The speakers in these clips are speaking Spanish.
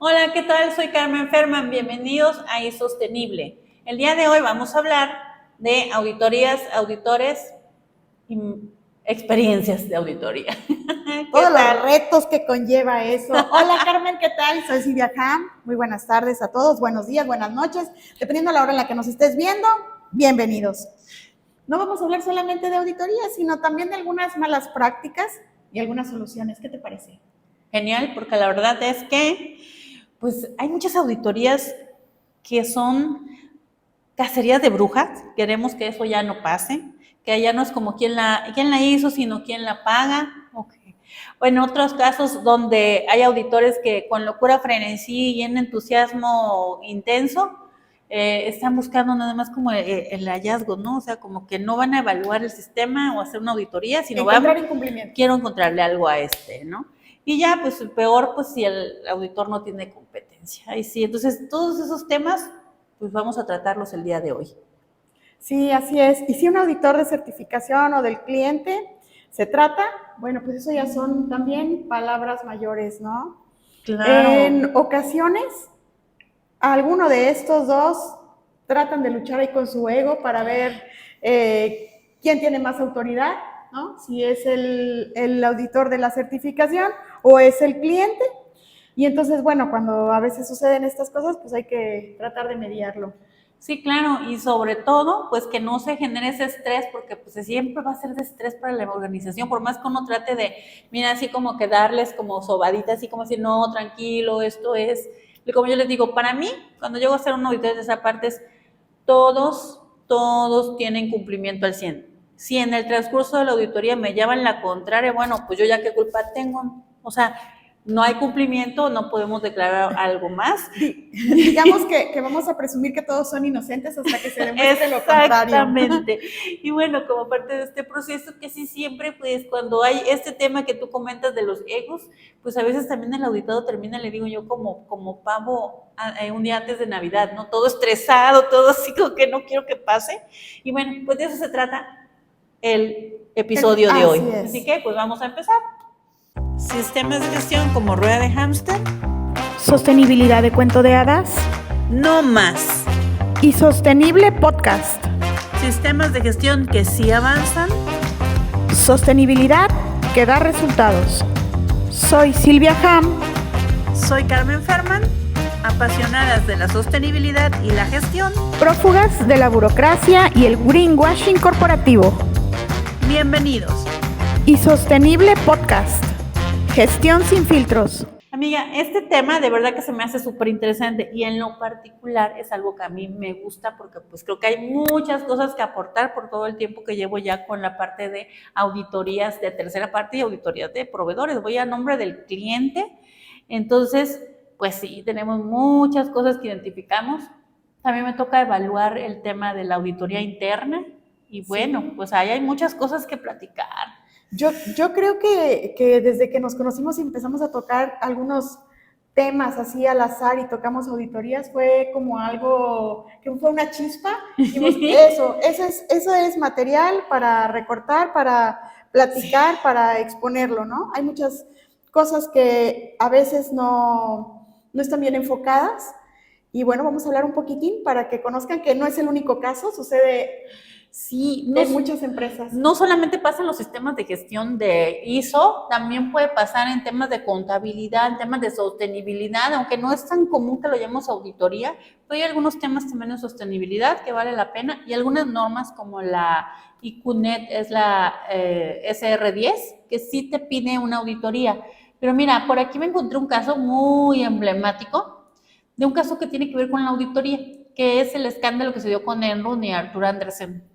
Hola, ¿qué tal? Soy Carmen Ferman. Bienvenidos a iSostenible. El día de hoy vamos a hablar de auditorías, auditores y experiencias de auditoría. ¿Qué Todos tal? los retos que conlleva eso. Hola Carmen, ¿qué tal? Soy Silvia Ham. Muy buenas tardes a todos, buenos días, buenas noches. Dependiendo de la hora en la que nos estés viendo, bienvenidos. No vamos a hablar solamente de auditoría, sino también de algunas malas prácticas y algunas soluciones. ¿Qué te parece? Genial, porque la verdad es que pues hay muchas auditorías que son cacerías de brujas. Queremos que eso ya no pase, que ya no es como quién la hizo, sino quién la paga. Okay. O en otros casos donde hay auditores que con locura frenesí y en entusiasmo intenso están buscando nada más como el hallazgo, ¿no? O sea, como que no van a evaluar el sistema o hacer una auditoría, sino encontrar incumplimiento. Quiero encontrarle algo a ¿no? Y ya, pues peor, pues si el auditor no tiene competencia. Y sí, entonces todos esos temas, pues vamos a tratarlos el día de hoy. Sí, así es. Y si un auditor de certificación o del cliente se trata, bueno, pues eso ya son también palabras mayores, ¿no? Claro. En ocasiones, alguno de estos dos tratan de luchar ahí con su ego para ver quién tiene más autoridad, ¿no? Si es el auditor de la certificación o es el cliente. Y entonces, bueno, cuando a veces suceden estas cosas, pues hay que tratar de mediarlo. Sí, claro, y sobre todo, pues que no se genere ese estrés, porque pues siempre va a ser de estrés para la organización, por más que uno trate de, mira, así como que darles como sobaditas, así como decir, no, tranquilo, esto es, y como yo les digo, para mí, cuando llego a hacer un auditorio de esa parte es, todos tienen cumplimiento al 100. Si en el transcurso de la auditoría me llevan la contraria, bueno, pues yo ya qué culpa tengo, o sea, no hay cumplimiento, no podemos declarar algo más. Digamos que vamos a presumir que todos son inocentes hasta que se demuestre lo contrario. Exactamente. Y bueno, como parte de este proceso, que sí siempre, pues cuando hay este tema que tú comentas de los egos, pues a veces también el auditado termina, le digo yo, como pavo un día antes de Navidad, ¿no? Todo estresado, todo así como que no quiero que pase. Y bueno, pues de eso se trata el episodio de hoy. Así que, pues vamos a empezar. Sistemas de gestión como rueda de hámster. Sostenibilidad de cuento de hadas. No más. Y sostenible podcast. Sistemas de gestión que sí avanzan. Sostenibilidad que da resultados. Soy Silvia Ham. Soy Carmen Ferman, apasionadas de la sostenibilidad y la gestión. Prófugas de la burocracia y el greenwashing corporativo. Bienvenidos. Y sostenible podcast. Gestión sin filtros. Amiga, este tema de verdad que se me hace súper interesante y en lo particular es algo que a mí me gusta porque pues creo que hay muchas cosas que aportar por todo el tiempo que llevo ya con la parte de auditorías de tercera parte y auditorías de proveedores. Voy a nombre del cliente, entonces pues sí, tenemos muchas cosas que identificamos. También me toca evaluar el tema de la auditoría interna y bueno, sí, pues ahí hay muchas cosas que platicar. Yo creo que desde que nos conocimos y empezamos a tocar algunos temas así al azar y tocamos auditorías, fue como algo que fue una chispa. Dijimos, eso es material para recortar, para platicar, sí, para exponerlo, ¿no? Hay muchas cosas que a veces no están bien enfocadas y bueno, vamos a hablar un poquitín para que conozcan que no es el único caso, sucede... Sí, en muchas empresas. No solamente pasa en los sistemas de gestión de ISO, también puede pasar en temas de contabilidad, en temas de sostenibilidad, aunque no es tan común que lo llamemos auditoría, pero hay algunos temas también de sostenibilidad que vale la pena y algunas normas como la IQNet, es la SR10, que sí te pide una auditoría. Pero mira, por aquí me encontré un caso muy emblemático, de un caso que tiene que ver con la auditoría, que es el escándalo que se dio con Enron y Arthur Andersen.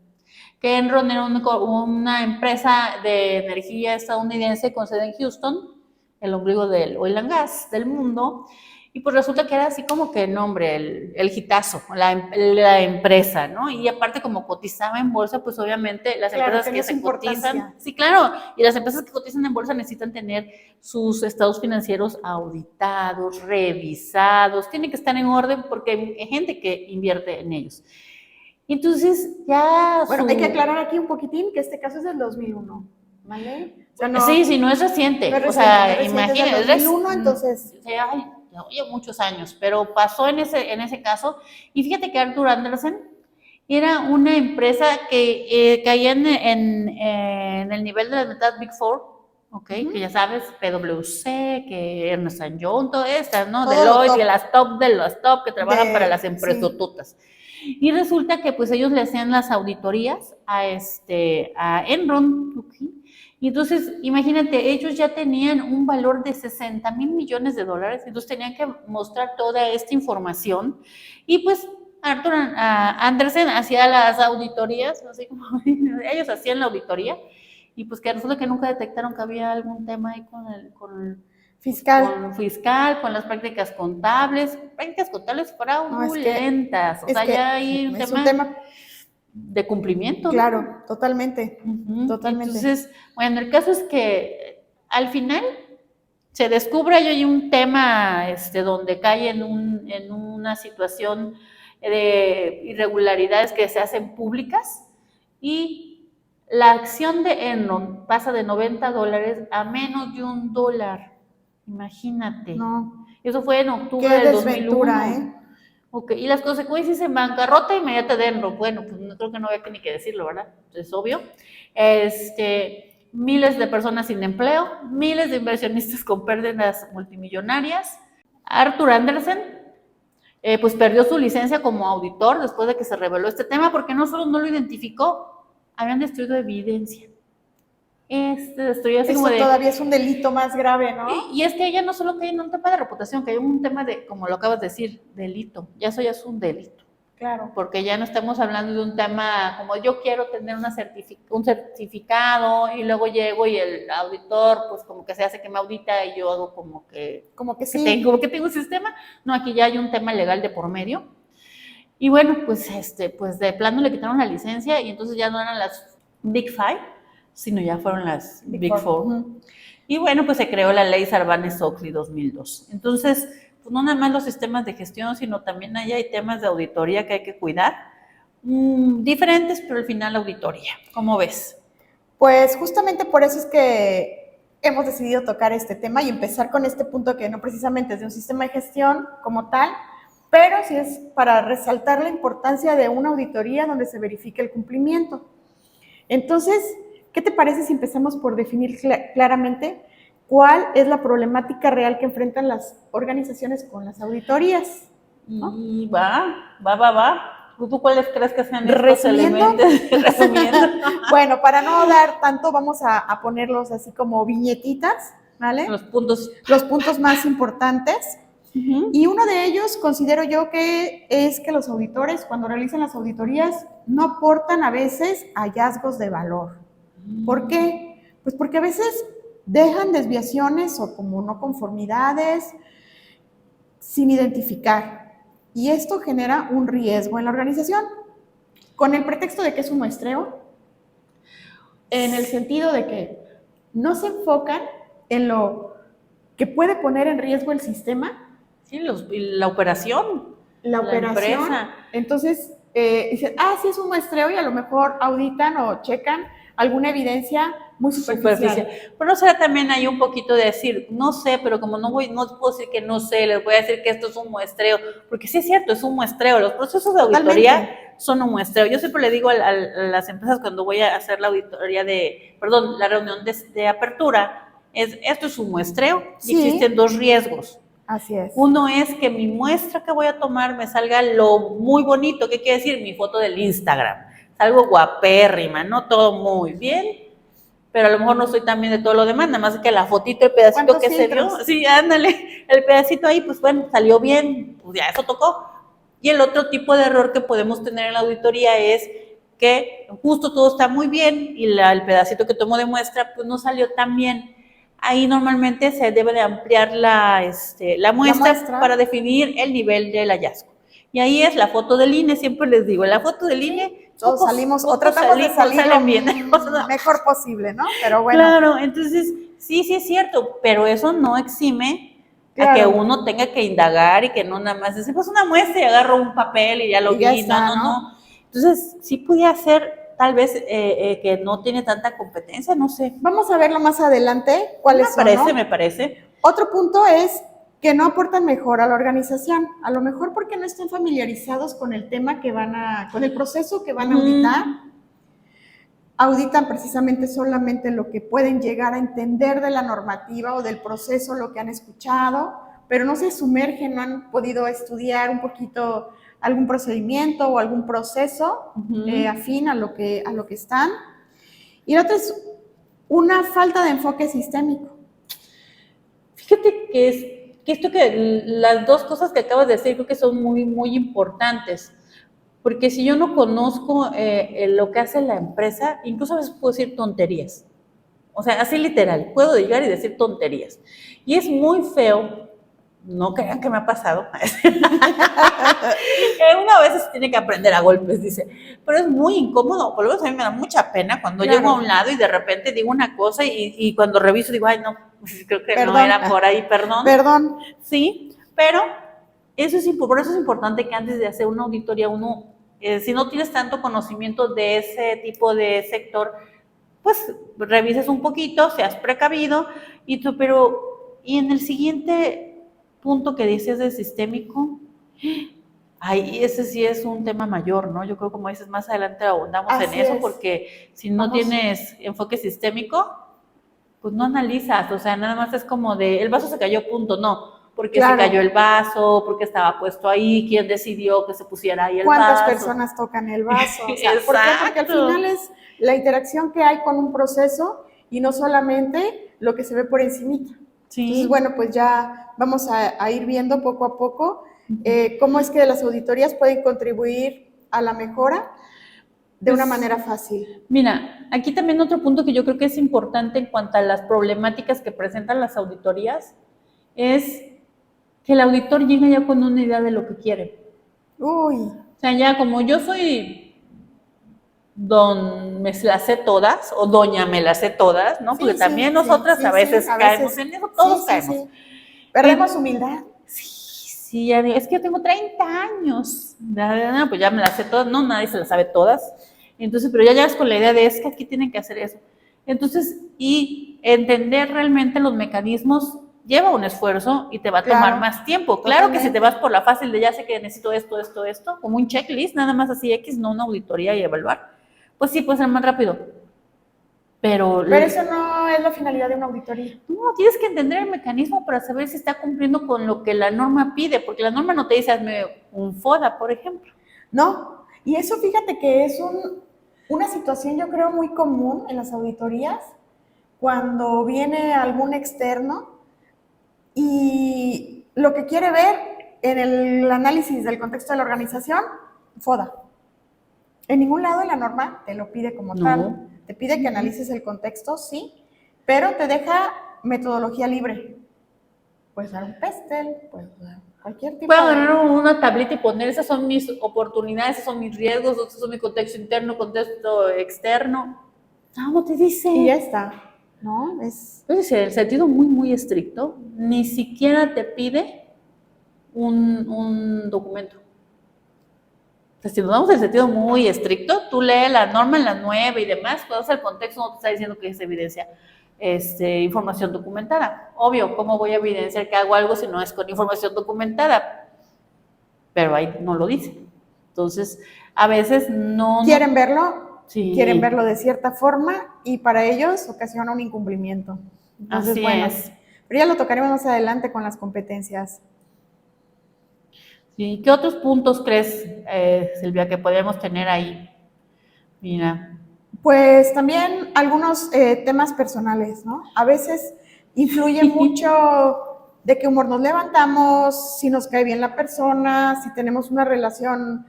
Que Enron era una empresa de energía estadounidense con sede en Houston, el ombligo del oil and gas del mundo, y pues resulta que era así como que, no hombre, el hitazo, la empresa, ¿no? Y aparte como cotizaba en bolsa, pues obviamente las empresas que se cotizan, sí, claro, y las empresas que cotizan en bolsa necesitan tener sus estados financieros auditados, revisados, tienen que estar en orden porque hay gente que invierte en ellos. Entonces, ya... Bueno, hay que aclarar aquí un poquitín que este caso es del 2001, ¿vale? O sea, no, sí, no es reciente. No es reciente, o sea, imagínate. Es del 2001, entonces... Ay, oye, muchos años, pero pasó en ese caso. Y fíjate que Arthur Andersen era una empresa que caía en el nivel de las metas Big Four, ¿ok? Que ya sabes, PwC, que Ernst Young, todas estas, ¿no? Deloitte, de las top que trabajan para las empresototas. Sí. Y resulta que pues ellos le hacían las auditorías a Enron, ¿okay? Y entonces, imagínate, ellos ya tenían un valor de $60 mil millones, entonces tenían que mostrar toda esta información y pues Arthur Andersen hacía las auditorías, así como ellos hacían la auditoría y pues que resulta que nunca detectaron que había algún tema ahí con fiscal, con las prácticas contables fraudulentas, o sea, ya hay un tema de cumplimiento. Claro, ¿no? Totalmente, totalmente. Entonces, bueno, el caso es que al final se descubre ahí un tema donde cae en una situación de irregularidades que se hacen públicas y la acción de Enron pasa de $90 a menos de $1. Imagínate. No. Eso fue en octubre del 2001. Okay. Y las consecuencias en bancarrota inmediata de Enron, bueno, pues no creo que no había ni que decirlo, ¿verdad? Es obvio. Miles de personas sin empleo, miles de inversionistas con pérdidas multimillonarias. Arthur Andersen, pues perdió su licencia como auditor después de que se reveló este tema, porque no solo no lo identificó, habían destruido evidencia. Destruyó así eso como todavía es un delito más grave, ¿no? Y es que ella no solo cae en un tema de reputación, cae en un tema de, como lo acabas de decir, delito. Eso ya es un delito. Claro. Porque ya no estamos hablando de un tema como yo quiero tener un certificado y luego llego y el auditor pues como que se hace que me audita y yo hago como que sí. Como que tengo un sistema. No, aquí ya hay un tema legal de por medio. Y bueno, pues pues de plano le quitaron la licencia y entonces ya no eran las Big Five, sino ya fueron las Big Four. Y bueno, pues se creó la ley Sarbanes-Oxley 2002. Entonces, pues no nada más los sistemas de gestión, sino también hay temas de auditoría que hay que cuidar, diferentes, pero al final auditoría. ¿Cómo ves? Pues justamente por eso es que hemos decidido tocar este tema y empezar con este punto que no precisamente es de un sistema de gestión como tal, pero sí es para resaltar la importancia de una auditoría donde se verifique el cumplimiento. Entonces, ¿qué te parece si empezamos por definir claramente cuál es la problemática real que enfrentan las organizaciones con las auditorías? ¿No? Y va. ¿Tú cuáles crees que sean estos elementos? Resumiendo. Bueno, para no dar tanto, vamos a ponerlos así como viñetitas, ¿vale? Los puntos más importantes. Y uno de ellos considero yo que es que los auditores, cuando realizan las auditorías, no aportan a veces hallazgos de valor. ¿Por qué? Pues porque a veces dejan desviaciones o como no conformidades sin identificar. Y esto genera un riesgo en la organización, con el pretexto de que es un muestreo, en el sentido de que no se enfocan en lo que puede poner en riesgo el sistema. Sí, la operación. La empresa. Entonces, dicen, sí es un muestreo y a lo mejor auditan o checan alguna evidencia muy superficial. Pero no será también hay un poquito de decir, no sé, pero como no puedo decir que no sé, les voy a decir que esto es un muestreo, porque sí es cierto, es un muestreo, los procesos de auditoría son un muestreo. Yo siempre le digo a las empresas cuando voy a hacer la auditoría la reunión de apertura, esto es un muestreo y existen dos riesgos. Así es. Uno es que mi muestra que voy a tomar me salga lo muy bonito, ¿qué quiere decir? Mi foto del Instagram. Salgo guapérrima, ¿no? Todo muy bien, pero a lo mejor no soy tan bien de todo lo demás, nada más que la fotito, el pedacito que se vio, sí, ándale, el pedacito ahí, pues bueno, salió bien, pues ya eso tocó. Y el otro tipo de error que podemos tener en la auditoría es que justo todo está muy bien y el pedacito que tomo de muestra, pues no salió tan bien. Ahí normalmente se debe de ampliar la muestra para definir el nivel del hallazgo. Y ahí es la foto del INE, siempre les digo, la foto del INE, todos salimos, o tratamos de salir lo mejor posible, ¿no? Pero bueno. Claro, entonces, sí es cierto, pero eso no exime a que uno tenga que indagar y que no nada más decir, pues una muestra y agarro un papel y ya lo vi, no. Entonces, sí podía ser tal vez que no tiene tanta competencia, no sé. Vamos a verlo más adelante, cuáles son, me parece. Otro punto es que no aportan mejor a la organización, a lo mejor porque no están familiarizados con el tema con el proceso que van a auditar. Auditan precisamente solamente lo que pueden llegar a entender de la normativa o del proceso, lo que han escuchado, pero no se sumergen, no han podido estudiar un poquito algún procedimiento o algún proceso afín a lo que están. Y la otra es una falta de enfoque sistémico. Fíjate que las dos cosas que acabas de decir creo que son muy, muy importantes. Porque si yo no conozco lo que hace la empresa, incluso a veces puedo decir tonterías. O sea, así literal, puedo llegar y decir tonterías. Y es muy feo, no crean que me ha pasado. Una vez se tiene que aprender a golpes, dice. Pero es muy incómodo, por lo menos a mí me da mucha pena cuando llego a un lado y de repente digo una cosa y cuando reviso digo, ay, no, creo que no era por ahí, perdón. Perdón. Sí, pero por eso es importante que antes de hacer una auditoría uno, si no tienes tanto conocimiento de ese tipo de sector, pues revises un poquito, seas precavido, y en el siguiente punto que dices de sistémico, ay, ese sí es un tema mayor, ¿no? Yo creo, como dices, más adelante abundamos en eso, porque si no tienes enfoque sistémico, pues no analizas, o sea, nada más es como de, el vaso se cayó, punto, no. Porque se cayó el vaso, porque estaba puesto ahí, quién decidió que se pusiera ahí el vaso. ¿Cuántas personas tocan el vaso? O sea, ¿por qué? Porque al final es la interacción que hay con un proceso y no solamente lo que se ve por encimita. Sí. Entonces, bueno, pues ya vamos a ir viendo poco a poco cómo es que las auditorías pueden contribuir a la mejora de una manera fácil. Mira, aquí también otro punto que yo creo que es importante en cuanto a las problemáticas que presentan las auditorías es que el auditor llega ya con una idea de lo que quiere. Uy. O sea, ya como yo soy don me las sé todas o doña me las sé todas, ¿no? Porque también nosotras a veces caemos en eso, todos caemos. Sí. Perdemos humildad. Sí, ya digo, es que yo tengo 30 años, pues ya me las sé todas, no, nadie se las sabe todas. Entonces, pero ya llegas con la idea de, es que aquí tienen que hacer eso. Entonces, y entender realmente los mecanismos lleva un esfuerzo y te va a tomar más tiempo. Claro que si te vas por la fácil de ya sé que necesito esto, como un checklist, nada más así X, no una auditoría y evaluar, pues sí, puede ser más rápido. Pero eso no es la finalidad de una auditoría. No, tienes que entender el mecanismo para saber si está cumpliendo con lo que la norma pide, porque la norma no te dice hazme un FODA, por ejemplo. No, y eso fíjate que es una situación yo creo muy común en las auditorías, cuando viene algún externo y lo que quiere ver en el análisis del contexto de la organización, FODA. En ningún lado de la norma te lo pide como tal. Te pide que analices el contexto, sí, pero te deja metodología libre. Puedes dar un pestel, puedes dar cualquier tipo de... Puedo agarrar una tablita y poner, esas son mis oportunidades, esos son mis riesgos, esos son mi contexto interno, contexto externo. No te dice. Y ya está. ¿No? Entonces, el sentido muy, muy estricto, ni siquiera te pide un documento. O sea, si nos damos el sentido muy estricto, tú lees la norma en la 9 y demás, cuando el contexto no te está diciendo que es evidencia, información documentada. Obvio, ¿cómo voy a evidenciar que hago algo si no es con información documentada? Pero ahí no lo dice. Entonces, a veces no... ¿Quieren verlo? Sí. Quieren verlo de cierta forma y para ellos ocasiona un incumplimiento. Entonces, así es. Pero ya lo tocaremos más adelante con las competencias. Sí, ¿qué otros puntos crees, Silvia, que podríamos tener ahí? Mira. Pues también algunos temas personales, ¿no? A veces influye mucho de qué humor nos levantamos, si nos cae bien la persona, si tenemos una relación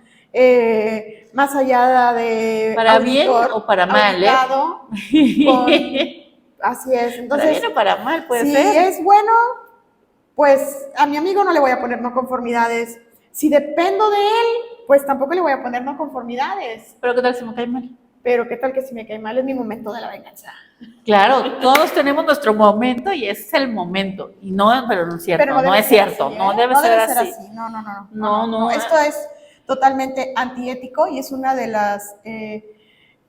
más allá de... Para bien o para mal, así es. Entonces, para bien o para mal, puede ser. Si es bueno, pues a mi amigo no le voy a poner no conformidades. Si dependo de él, pues tampoco le voy a poner no conformidades. Pero ¿qué tal si me cae mal? Pero ¿qué tal que si me cae mal? Es mi momento de la venganza. Claro, todos tenemos nuestro momento y ese es el momento. Y no, pero no es cierto, no es cierto, así, no debe ser así. No. Esto es totalmente antiético y es una de las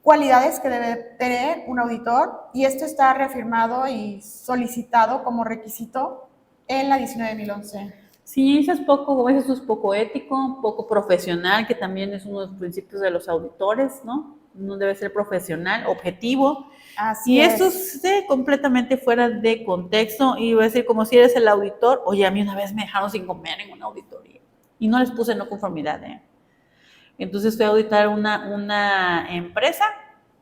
cualidades que debe tener un auditor, y esto está reafirmado y solicitado como requisito en la 19.011. Sí, eso es poco, como dices, eso es poco ético, poco profesional, que también es uno de los principios de los auditores, ¿no? Uno debe ser profesional, objetivo. Así Y es. eso es completamente fuera de contexto. Y voy a decir, como si eres el auditor, oye, a mí una vez me dejaron sin comer en una auditoría. Y no les puse no conformidad, ¿eh? Entonces fui a auditar una empresa,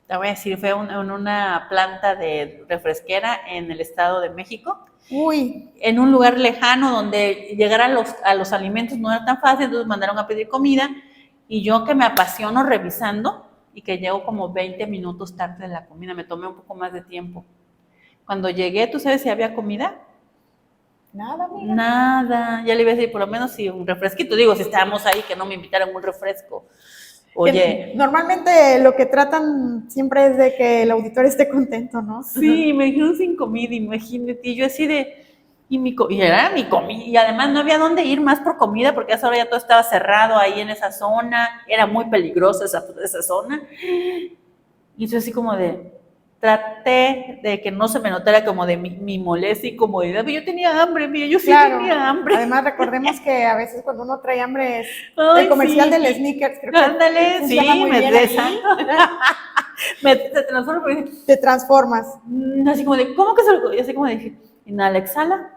te voy a decir, fue en una planta de refresquera en el Estado de México. Uy. En un lugar lejano donde llegar a los alimentos no era tan fácil, entonces mandaron a pedir comida y yo que me apasiono revisando y que llego como 20 minutos tarde de la comida, me tomé un poco más de tiempo. Cuando llegué, ¿tú sabes si había comida? Nada, amiga. Nada, ya le iba a decir por lo menos si un refresquito, digo, si estábamos ahí que no me invitaran un refresco. Oye. Normalmente lo que tratan siempre es de que el auditor esté contento, ¿no? Sí, me dijeron sin comida, imagínate, y yo así de, y era mi comida, y además no había dónde ir más por comida, porque a esa hora ya todo estaba cerrado ahí en esa zona, era muy peligrosa esa zona, y yo así como de, traté de que no se me notara como de mi molestia y comodidad, pero yo tenía hambre, mira, yo sí Claro. tenía hambre. Además, recordemos que a veces cuando uno trae hambre es Ay, el comercial sí. del Snickers, creo que Ándale, funciona sí, muy me bien desa. ahí. Se transforma, Te transformas. así como de, ¿cómo que se lo...? Y así como dije, inhala, exhala,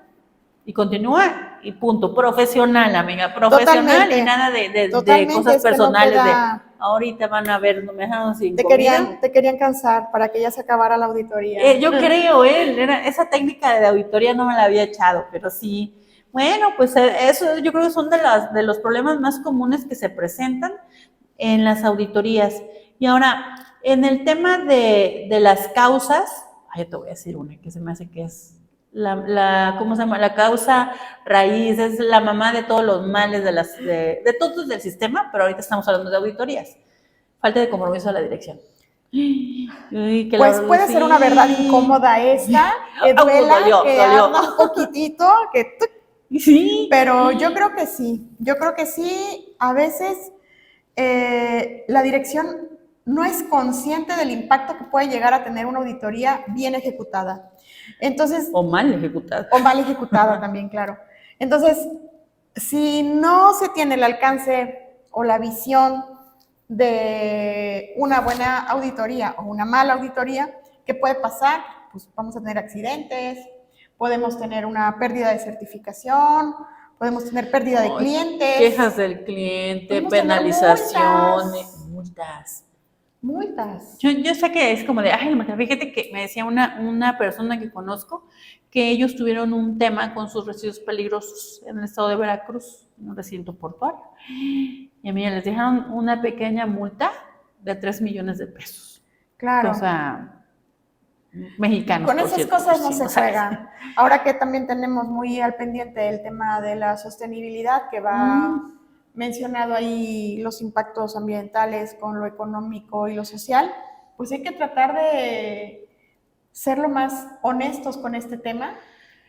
y continúa, y punto. Profesional, amiga, profesional. Totalmente. Y nada de cosas personales, no de ahorita van a ver, no me dejaron sin comida. Te querían cansar para que ya se acabara la auditoría. Yo creo, esa técnica de auditoría no me la había echado, pero sí. Bueno, pues eso yo creo que son de los problemas más comunes que se presentan en las auditorías. Y ahora, en el tema de las causas, yo te voy a decir una que se me hace que es ¿cómo se llama? La causa raíz, es la mamá de todos los males de todos del sistema, pero ahorita estamos hablando de auditorías. Falta de compromiso de la dirección. Uy, pues puede ser una verdad incómoda esta, que duela, dolió. Arda un poquitito, sí. Pero yo creo que sí, a veces la dirección no es consciente del impacto que puede llegar a tener una auditoría bien ejecutada. Entonces, o mal ejecutada. O mal ejecutada también, claro. Entonces, si no se tiene el alcance o la visión de una buena auditoría o una mala auditoría, ¿qué puede pasar? Pues vamos a tener accidentes, podemos tener una pérdida de certificación, podemos tener pérdida de clientes. Quejas del cliente, penalizaciones, multas. Yo sé que es como de, fíjate que me decía una persona que conozco que ellos tuvieron un tema con sus residuos peligrosos en el estado de Veracruz, en un recinto portuario. Y a mí les dejaron una pequeña multa de 3 millones de pesos. Claro. O sea, mexicanos. Con esas cosas no se juega. Ahora que también tenemos muy al pendiente el tema de la sostenibilidad, que va mencionado ahí los impactos ambientales con lo económico y lo social, pues hay que tratar de ser lo más honestos con este tema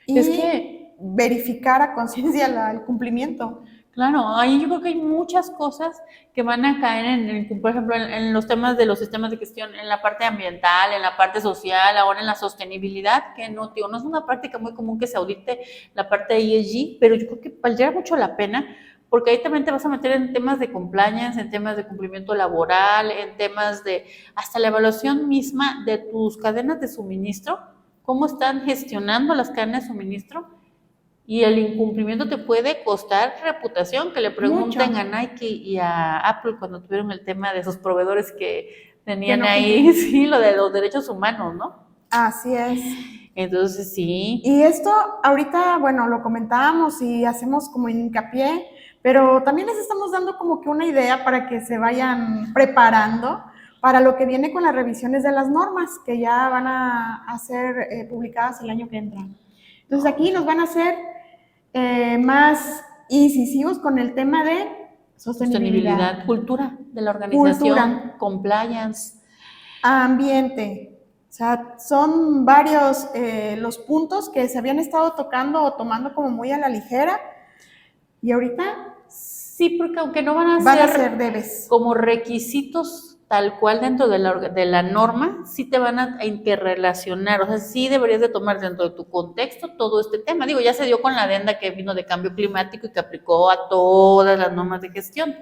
y verificar a conciencia el cumplimiento. Claro, ahí yo creo que hay muchas cosas que van a caer por ejemplo, en los temas de los sistemas de gestión, en la parte ambiental, en la parte social, ahora en la sostenibilidad, que no es una práctica muy común que se audite la parte de ESG, pero yo creo que valdría mucho la pena, porque ahí también te vas a meter en temas de compliance, en temas de cumplimiento laboral, en temas de hasta la evaluación misma de tus cadenas de suministro, cómo están gestionando las cadenas de suministro. Y el incumplimiento te puede costar reputación, que le pregunten a Nike y a Apple cuando tuvieron el tema de esos proveedores que tenían ahí, sí, lo de los derechos humanos, ¿no? Así es. Entonces, sí. Y esto ahorita, bueno, lo comentábamos y hacemos como hincapié, pero también les estamos dando como que una idea para que se vayan preparando para lo que viene con las revisiones de las normas que ya van a ser publicadas el año que entra. Entonces aquí nos van a hacer más incisivos con el tema de sostenibilidad. Cultura de la organización, compliance. Ambiente. O sea, son varios los puntos que se habían estado tocando o tomando como muy a la ligera y ahorita sí, porque aunque no van a ser debes. Como requisitos tal cual dentro de la norma, sí te van a interrelacionar, o sea, sí deberías de tomar dentro de tu contexto todo este tema. Digo, ya se dio con la adenda que vino de cambio climático y que aplicó a todas las normas de gestión.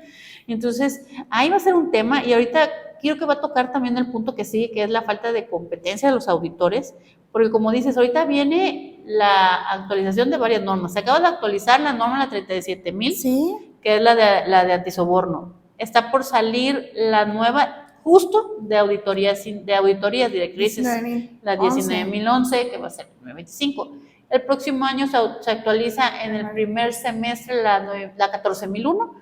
Entonces, ahí va a ser un tema y ahorita quiero que va a tocar también el punto que sigue, que es la falta de competencia de los auditores, porque como dices, ahorita viene la actualización de varias normas. Se acaba de actualizar la norma la 37,000, Sí, que es la de antisoborno. Está por salir la nueva, justo de auditorías directrices, 19,000. la 19,011, que va a ser 925. El próximo año se actualiza en el primer semestre la 14,001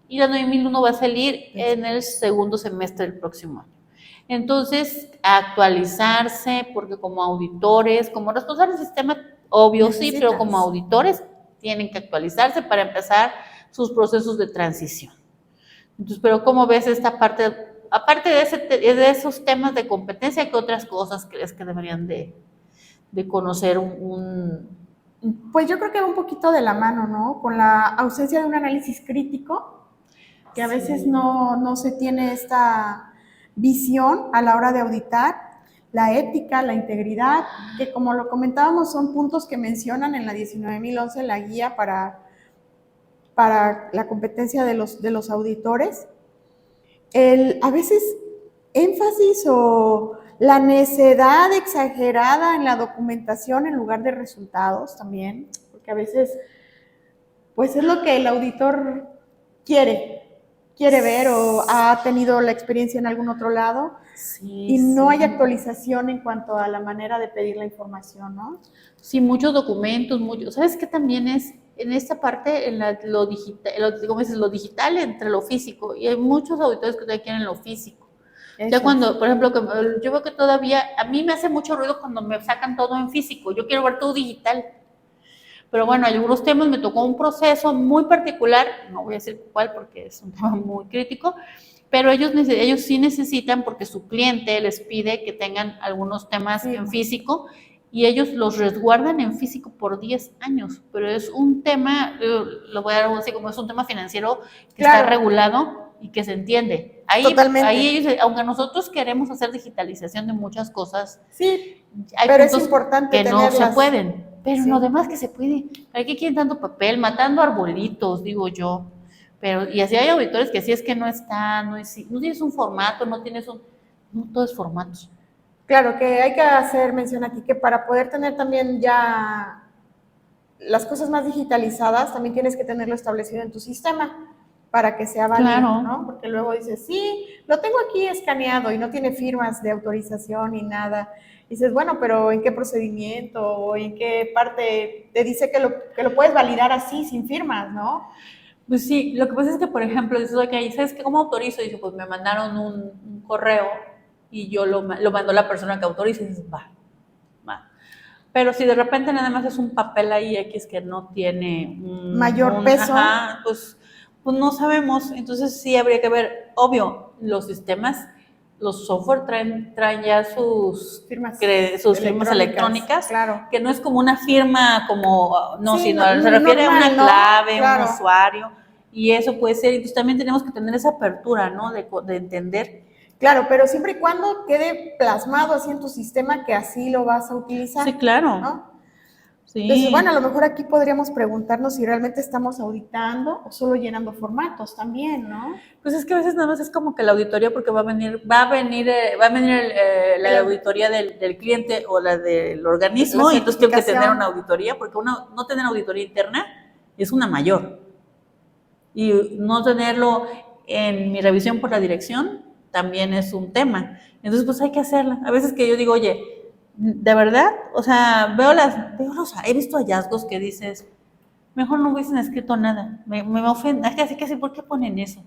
y la 9,001 va a salir en el segundo semestre del próximo año. Entonces, actualizarse, porque como auditores, como responsables del sistema, obvio sí, pero como auditores tienen que actualizarse para empezar sus procesos de transición. Entonces, pero ¿cómo ves esta parte? Aparte de esos temas de competencia, ¿qué otras cosas crees que deberían de conocer Pues yo creo que va un poquito de la mano, ¿no? Con la ausencia de un análisis crítico, que a veces no se tiene esta visión a la hora de auditar, la ética, la integridad, que como lo comentábamos son puntos que mencionan en la 19,011 la guía para la competencia de los auditores. A veces énfasis o la necedad exagerada en la documentación en lugar de resultados también, porque a veces pues es lo que el auditor quiere ver o ha tenido la experiencia en algún otro lado, y no hay actualización en cuanto a la manera de pedir la información, ¿no? Sí, muchos documentos, ¿sabes qué también es? En esta parte, lo digital, lo digital entre lo físico, y hay muchos auditores que todavía quieren lo físico. Ya cuando, por ejemplo, yo veo que todavía, a mí me hace mucho ruido cuando me sacan todo en físico, yo quiero ver todo digital. Pero bueno, algunos temas me tocó un proceso muy particular, no voy a decir cuál porque es un tema muy crítico, pero ellos sí necesitan, porque su cliente les pide que tengan algunos temas en físico, y ellos los resguardan en físico por 10 años, pero es un tema, lo voy a dar así como es un tema financiero que está regulado y que se entiende. Ahí ellos, aunque nosotros queremos hacer digitalización de muchas cosas, sí, hay pero puntos es importante que no se pueden, pero lo demás que se puede. ¿Para qué quieren tanto papel? Matando arbolitos, digo yo. Pero, y así hay auditores que sí es que no está, no tienes un formato, no todo es formatos. Claro, que hay que hacer mención aquí que para poder tener también ya las cosas más digitalizadas, también tienes que tenerlo establecido en tu sistema para que sea válido, ¿no? Porque luego dices, sí, lo tengo aquí escaneado y no tiene firmas de autorización ni nada. Y dices, bueno, pero ¿en qué procedimiento o en qué parte te dice que lo puedes validar así, sin firmas, ¿no? Pues sí, lo que pasa es que, por ejemplo, dices, ok, ¿sabes qué? ¿Cómo autorizo? Y dice, pues me mandaron un correo y yo lo mandó la persona que autoriza y dices, va. Pero si de repente nada más es un papel ahí X que no tiene mayor peso, pues no sabemos. Entonces sí habría que ver, obvio, los sistemas, los software traen ya sus firmas electrónicas, claro, que no es como una firma sino se refiere normal, a una clave, claro, un usuario, y eso puede ser. Entonces también tenemos que tener esa apertura, ¿no? De entender. Claro, pero siempre y cuando quede plasmado así en tu sistema que así lo vas a utilizar. Sí, claro. ¿No? Sí. Entonces, bueno, a lo mejor aquí podríamos preguntarnos si realmente estamos auditando o solo llenando formatos también, ¿no? Pues es que a veces nada más es como que la auditoría, porque va a venir la auditoría del cliente o la del organismo, y entonces tengo que tener una auditoría, porque no tener auditoría interna es una mayor. Y no tenerlo en mi revisión por la dirección también es un tema. Entonces, pues hay que hacerla. A veces que yo digo, oye, de verdad, o sea, he visto hallazgos que dices, mejor no hubiesen escrito nada, me ofende, así que ¿por qué ponen eso?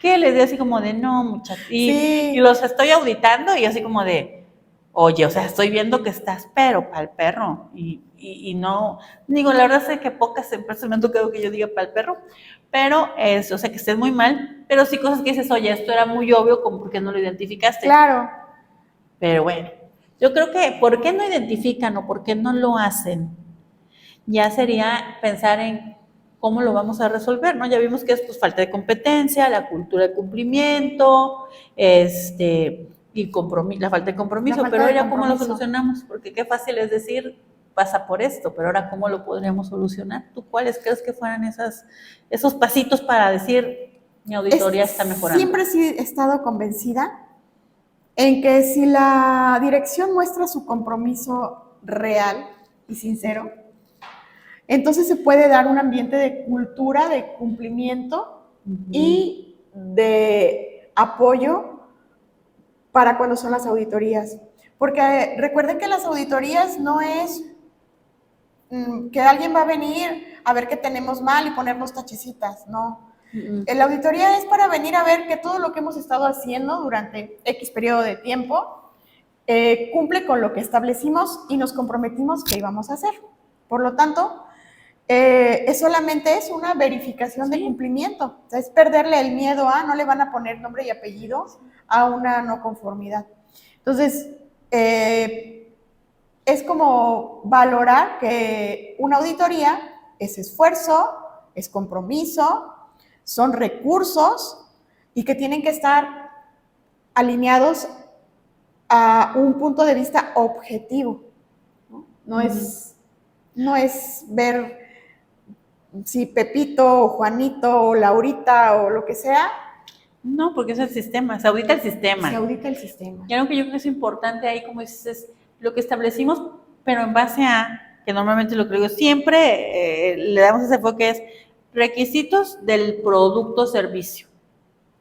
¿Qué les digo así como de, no, muchachos? Y los estoy auditando y así como de, oye, o sea, estoy viendo que estás pero pa'l perro, y no, digo, la verdad sé que pocas empresas me han tocado que yo diga pa'l perro, pero o sea, que estés muy mal, pero sí cosas que dices, oye, esto era muy obvio, como porque no lo identificaste. Claro. Pero bueno, yo creo que, ¿por qué no identifican o por qué no lo hacen? Ya sería pensar en ¿cómo lo vamos a resolver? ¿No? Ya vimos que es pues falta de competencia, la cultura de cumplimiento, y la falta de compromiso, pero ahora ¿cómo lo solucionamos? Porque qué fácil es decir, pasa por esto, pero ahora ¿cómo lo podríamos solucionar? ¿Tú cuáles crees que fueran esos pasitos para decir, mi auditoría está mejorando? Siempre sí he estado convencida en que si la dirección muestra su compromiso real y sincero, entonces se puede dar un ambiente de cultura, de cumplimiento y de apoyo para cuando son las auditorías. Porque recuerden que las auditorías no es que alguien va a venir a ver qué tenemos mal y ponernos tachecitas, no. La auditoría es para venir a ver que todo lo que hemos estado haciendo durante X periodo de tiempo cumple con lo que establecimos y nos comprometimos que íbamos a hacer. Por lo tanto, solamente es una verificación de cumplimiento. O sea, es perderle el miedo a, no le van a poner nombre y apellido a una no conformidad. Entonces, es como valorar que una auditoría es esfuerzo, es compromiso, son recursos y que tienen que estar alineados a un punto de vista objetivo. No es ver si Pepito o Juanito o Laurita o lo que sea. No, porque es el sistema, se audita el sistema. Se audita el sistema. Y algo que yo creo que es importante ahí, como dices, es lo que establecimos, pero en base a, que normalmente lo creo siempre, le damos ese enfoque, es requisitos del producto o servicio,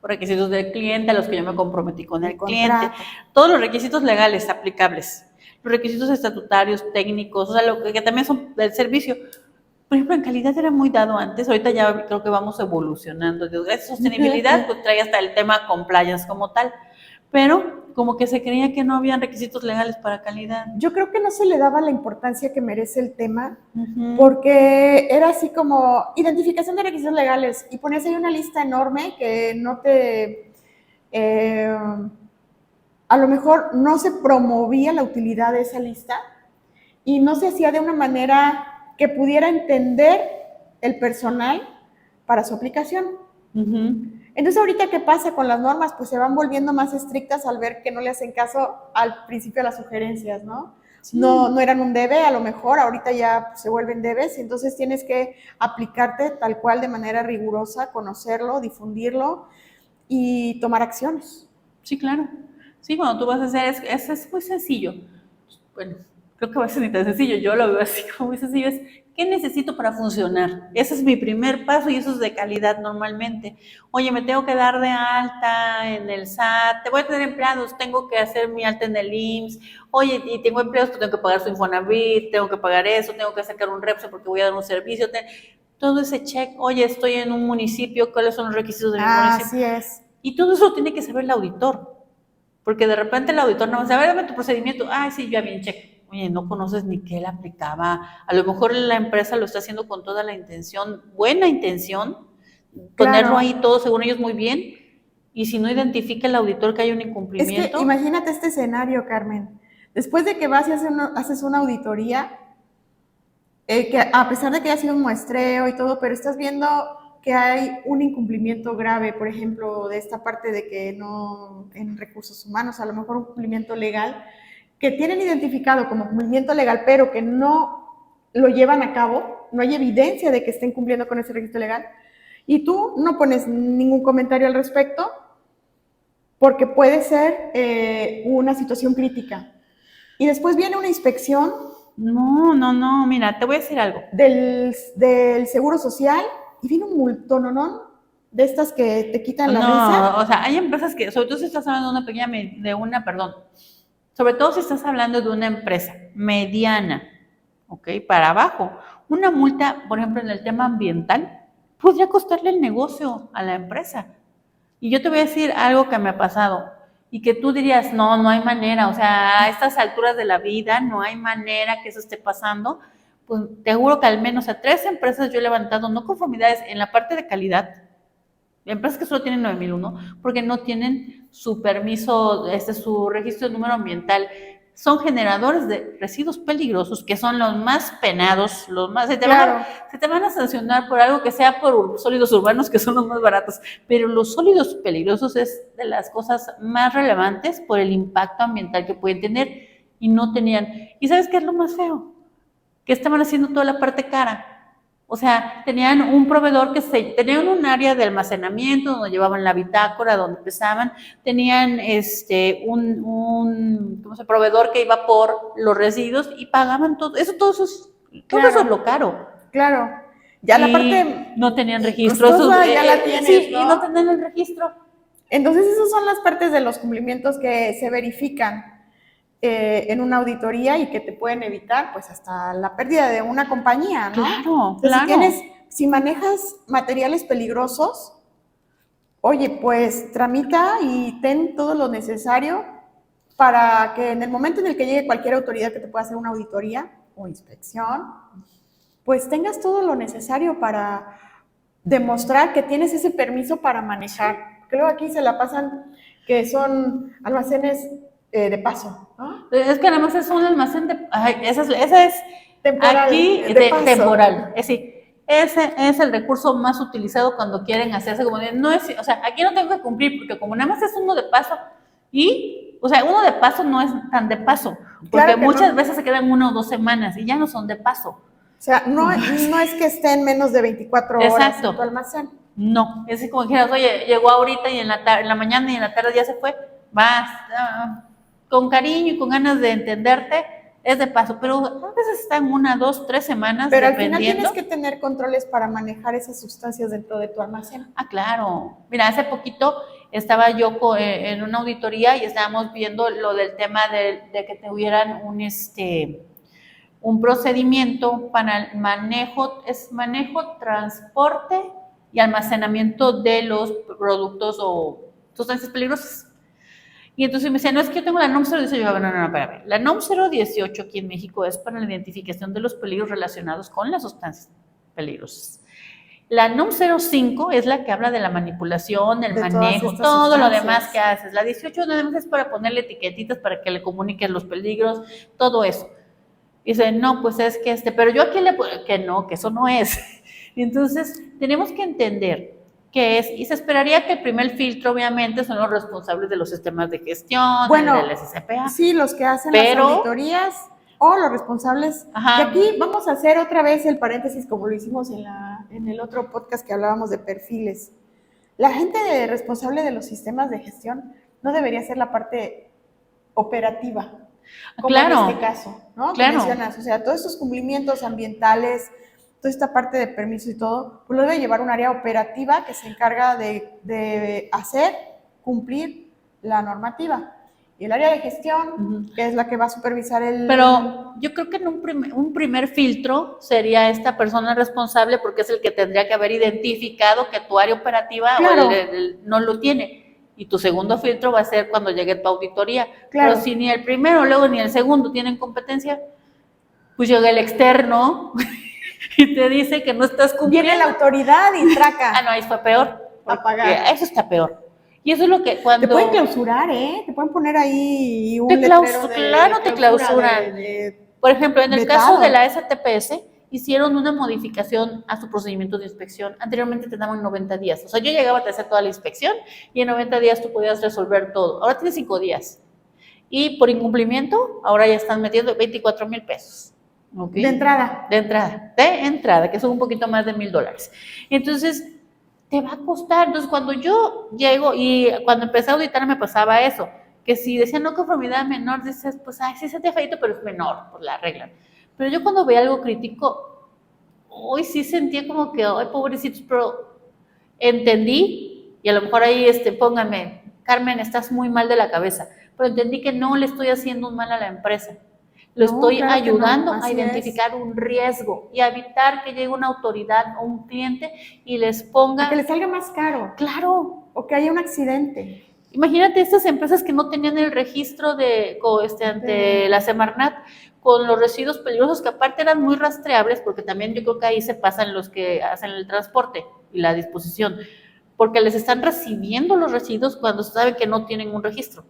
requisitos del cliente a los que yo me comprometí con el cliente, todos los requisitos legales aplicables, los requisitos estatutarios, técnicos, o sea, lo que también son del servicio. Por ejemplo, en calidad era muy dado antes, ahorita ya creo que vamos evolucionando. Esa sostenibilidad pues trae hasta el tema compliance como tal, pero como que se creía que no habían requisitos legales para calidad. Yo creo que no se le daba la importancia que merece el tema, porque era así como identificación de requisitos legales y ponías ahí una lista enorme que no te... a lo mejor no se promovía la utilidad de esa lista y no se hacía de una manera que pudiera entender el personal para su aplicación. Entonces, ahorita, ¿qué pasa con las normas? Pues se van volviendo más estrictas al ver que no le hacen caso al principio a las sugerencias, ¿no? Sí. No eran un debe, a lo mejor, ahorita ya se vuelven debes, entonces tienes que aplicarte tal cual de manera rigurosa, conocerlo, difundirlo y tomar acciones. Sí, claro. Sí, cuando tú vas a hacer, es muy sencillo. Bueno, creo que va a ser ni tan sencillo, yo lo veo así como muy sencillo, es ¿qué necesito para funcionar? Ese es mi primer paso y eso es de calidad normalmente. Oye, me tengo que dar de alta en el SAT, te voy a tener empleados, tengo que hacer mi alta en el IMSS, oye, y tengo empleados, pues tengo que pagar su Infonavit, tengo que pagar eso, tengo que sacar un REPSE porque voy a dar un servicio, todo ese check, oye, estoy en un municipio, ¿cuáles son los requisitos de mi municipio? Así es. Y todo eso tiene que saber el auditor, porque de repente el auditor no va a saber, dame tu procedimiento, sí, ya bien, check. Oye, no conoces ni qué él aplicaba, a lo mejor la empresa lo está haciendo con toda la intención, buena intención, ponerlo ahí todo según ellos muy bien, y si no identifica el auditor que hay un incumplimiento. Es que imagínate este escenario, Carmen, después de que vas y haces una auditoría, que a pesar de que haya sido un muestreo y todo, pero estás viendo que hay un incumplimiento grave, por ejemplo, de esta parte de que no, en recursos humanos, a lo mejor un cumplimiento legal, que tienen identificado como cumplimiento legal, pero que no lo llevan a cabo, no hay evidencia de que estén cumpliendo con ese requisito legal, y tú no pones ningún comentario al respecto, porque puede ser una situación crítica. Y después viene una inspección. No, mira, te voy a decir algo. Del Seguro Social, y viene un multononón de estas que te quitan la risa. No, o sea, hay empresas que, sobre todo si estás hablando sobre todo si estás hablando de una empresa mediana, ¿ok? Para abajo. Una multa, por ejemplo, en el tema ambiental, podría costarle el negocio a la empresa. Y yo te voy a decir algo que me ha pasado y que tú dirías, no hay manera, o sea, a estas alturas de la vida no hay manera que eso esté pasando. Pues te aseguro que al menos a 3 empresas yo he levantado no conformidades en la parte de calidad, empresas que solo tienen 9001, porque no tienen su permiso, su registro de número ambiental, son generadores de residuos peligrosos, que son los más penados, los más... Se te van a sancionar por algo que sea por sólidos urbanos, que son los más baratos, pero los sólidos peligrosos es de las cosas más relevantes por el impacto ambiental que pueden tener, y no tenían... ¿Y sabes qué es lo más feo? Que estaban haciendo toda la parte cara. O sea, tenían un proveedor tenían un área de almacenamiento donde llevaban la bitácora, donde pesaban, tenían un proveedor que iba por los residuos y pagaban todo eso, todo eso es lo caro. Claro. Ya la parte no tenían registro. Ya la tienes, sí, ¿no? Y no tenían el registro. Entonces, esas son las partes de los cumplimientos que se verifican en una auditoría y que te pueden evitar pues hasta la pérdida de una compañía, ¿no? Claro, Entonces, claro. Si manejas materiales peligrosos, oye, pues tramita y ten todo lo necesario para que en el momento en el que llegue cualquier autoridad que te pueda hacer una auditoría o inspección, pues tengas todo lo necesario para demostrar que tienes ese permiso para manejar. Creo que aquí se la pasan que son almacenes de paso, ¿no? Es que además es un almacén de... esa es temporal, aquí temporal. Ese es el recurso más utilizado cuando quieren hacerse como de, no es, o sea, aquí no tengo que cumplir, porque como nada más es uno de paso, o sea, uno de paso no es tan de paso, porque claro muchas veces se quedan 1 o 2 semanas y ya no son de paso. O sea, no es que estén menos de 24 horas en tu almacén. No, es como dijeras, oye, llegó ahorita y en la mañana y en la tarde ya se fue, vas, con cariño y con ganas de entenderte, es de paso, pero a veces están 1, 2, 3 semanas. Pero al final tienes que tener controles para manejar esas sustancias dentro de tu almacén. Ah, claro. Mira, hace poquito estaba yo en una auditoría y estábamos viendo lo del tema de que tuvieran un procedimiento para el manejo, transporte y almacenamiento de los productos o sustancias peligrosas. Y entonces me decía, no, es que yo tengo la NOM 018. Yo, no, espérame. La NOM 018 aquí en México es para la identificación de los peligros relacionados con las sustancias peligrosas. La NOM 05 es la que habla de la manipulación, el manejo, todo lo demás que haces. La 18 nada más es para ponerle etiquetitas para que le comuniques los peligros, todo eso. Y dice, no, pues es que pero yo aquí que eso no es. Y entonces tenemos que entender qué es, y se esperaría que el primer filtro, obviamente, son los responsables de los sistemas de gestión, del SCPA. Sí, los que hacen las auditorías o los responsables. Y aquí vamos a hacer otra vez el paréntesis, como lo hicimos en el otro podcast que hablábamos de perfiles. La gente responsable de los sistemas de gestión no debería ser la parte operativa, como en este caso, ¿no? Que mencionas, o sea, todos estos cumplimientos ambientales, toda esta parte de permiso y todo, pues lo debe llevar un área operativa que se encarga de hacer, cumplir la normativa. Y el área de gestión, que es la que va a supervisar Pero yo creo que en un primer filtro sería esta persona responsable, porque es el que tendría que haber identificado que tu área operativa no lo tiene. Y tu segundo filtro va a ser cuando llegue tu auditoría. Pero si ni el primero, luego ni el segundo tienen competencia, pues llega el externo y te dice que no estás cumpliendo. Viene la autoridad y traca. No, ahí fue peor. Apagar. Eso está peor. Y eso es lo que cuando... Te pueden clausurar, ¿eh? Te pueden poner ahí un letrero te clausuran. Por ejemplo, en el caso de la STPS, hicieron una modificación a su procedimiento de inspección. Anteriormente te daban 90 días. O sea, yo llegaba a hacer toda la inspección y en 90 días tú podías resolver todo. Ahora tienes 5 días. Y por incumplimiento, ahora ya están metiendo 24,000 pesos. ¿Okay? De entrada. De entrada, que son un poquito más de $1,000. Entonces, te va a costar. Entonces, cuando yo llego y cuando empecé a auditar me pasaba eso, que si decían no conformidad menor, dices, pues, sí se te feito, pero es menor, por la regla. Pero yo cuando veía algo crítico, hoy sí sentía como que, ay, pobrecitos, pero entendí, y a lo mejor ahí pónganme, Carmen, estás muy mal de la cabeza, pero entendí que no le estoy haciendo un mal a la empresa. Lo estoy ayudando a identificar un riesgo y a evitar que llegue una autoridad o un cliente y les ponga... A que les salga más caro. Claro. O que haya un accidente. Imagínate estas empresas que no tenían el registro ante la Semarnat con los residuos peligrosos, que aparte eran muy rastreables, porque también yo creo que ahí se pasan los que hacen el transporte y la disposición, porque les están recibiendo los residuos cuando saben que no tienen un registro.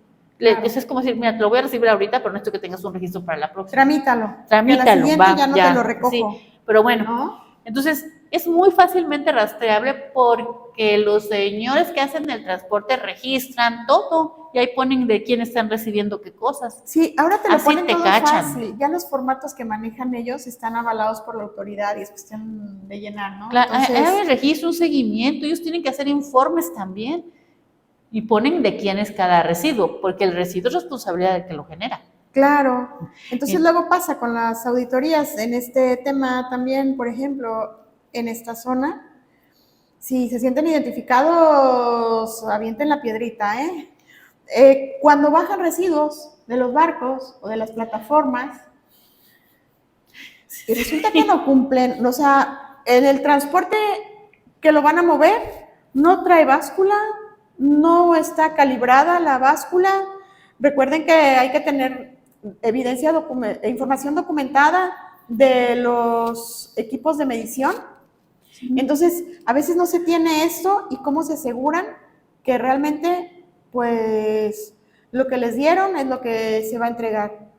Claro. Eso es como decir, mira, te lo voy a recibir ahorita, pero necesito que tengas un registro para la próxima. Tramítalo. Tramítalo, que a la siguiente va, ya no te lo recojo. Sí, pero bueno, ¿no? entonces es muy fácilmente rastreable porque los señores que hacen el transporte registran todo y ahí ponen de quién están recibiendo qué cosas. Sí, ahora te lo Así ponen te todo cachan. fácil. Ya los formatos que manejan ellos están avalados por la autoridad y es cuestión de llenar, ¿no? Claro, hay Entonces, registro, un seguimiento, ellos tienen que hacer informes también y ponen de quién es cada residuo, porque el residuo es responsabilidad del que lo genera. claro. Entonces Y- luego pasa con las auditorías en este tema también, por ejemplo, en esta zona, si se sienten identificados, avienten la piedrita, ¿eh? Cuando bajan residuos de los barcos o de las plataformas, y resulta que no cumplen, o sea, en el transporte que lo van a mover, no trae báscula, no está calibrada la báscula. Recuerden que hay que tener evidencia, información documentada de los equipos de medición. Entonces, a veces no se tiene esto y cómo se aseguran que realmente, pues, lo que les dieron es lo que se va a entregar.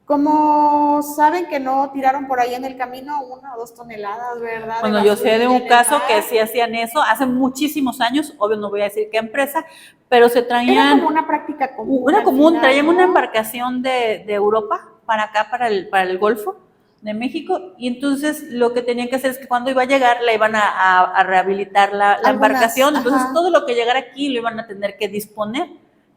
¿Cómo saben que no tiraron por ahí en el camino 1 o 2 toneladas, verdad? Bueno, yo sé de un caso que sí hacían eso hace muchísimos años, obvio no voy a decir qué empresa, pero se traían... Era como una práctica común. Era común, final, traían ¿no? una embarcación de Europa para acá, para el Golfo de México, y entonces lo que tenían que hacer es que cuando iba a llegar la iban a rehabilitar la embarcación, entonces ajá. todo lo que llegara aquí lo iban a tener que disponer,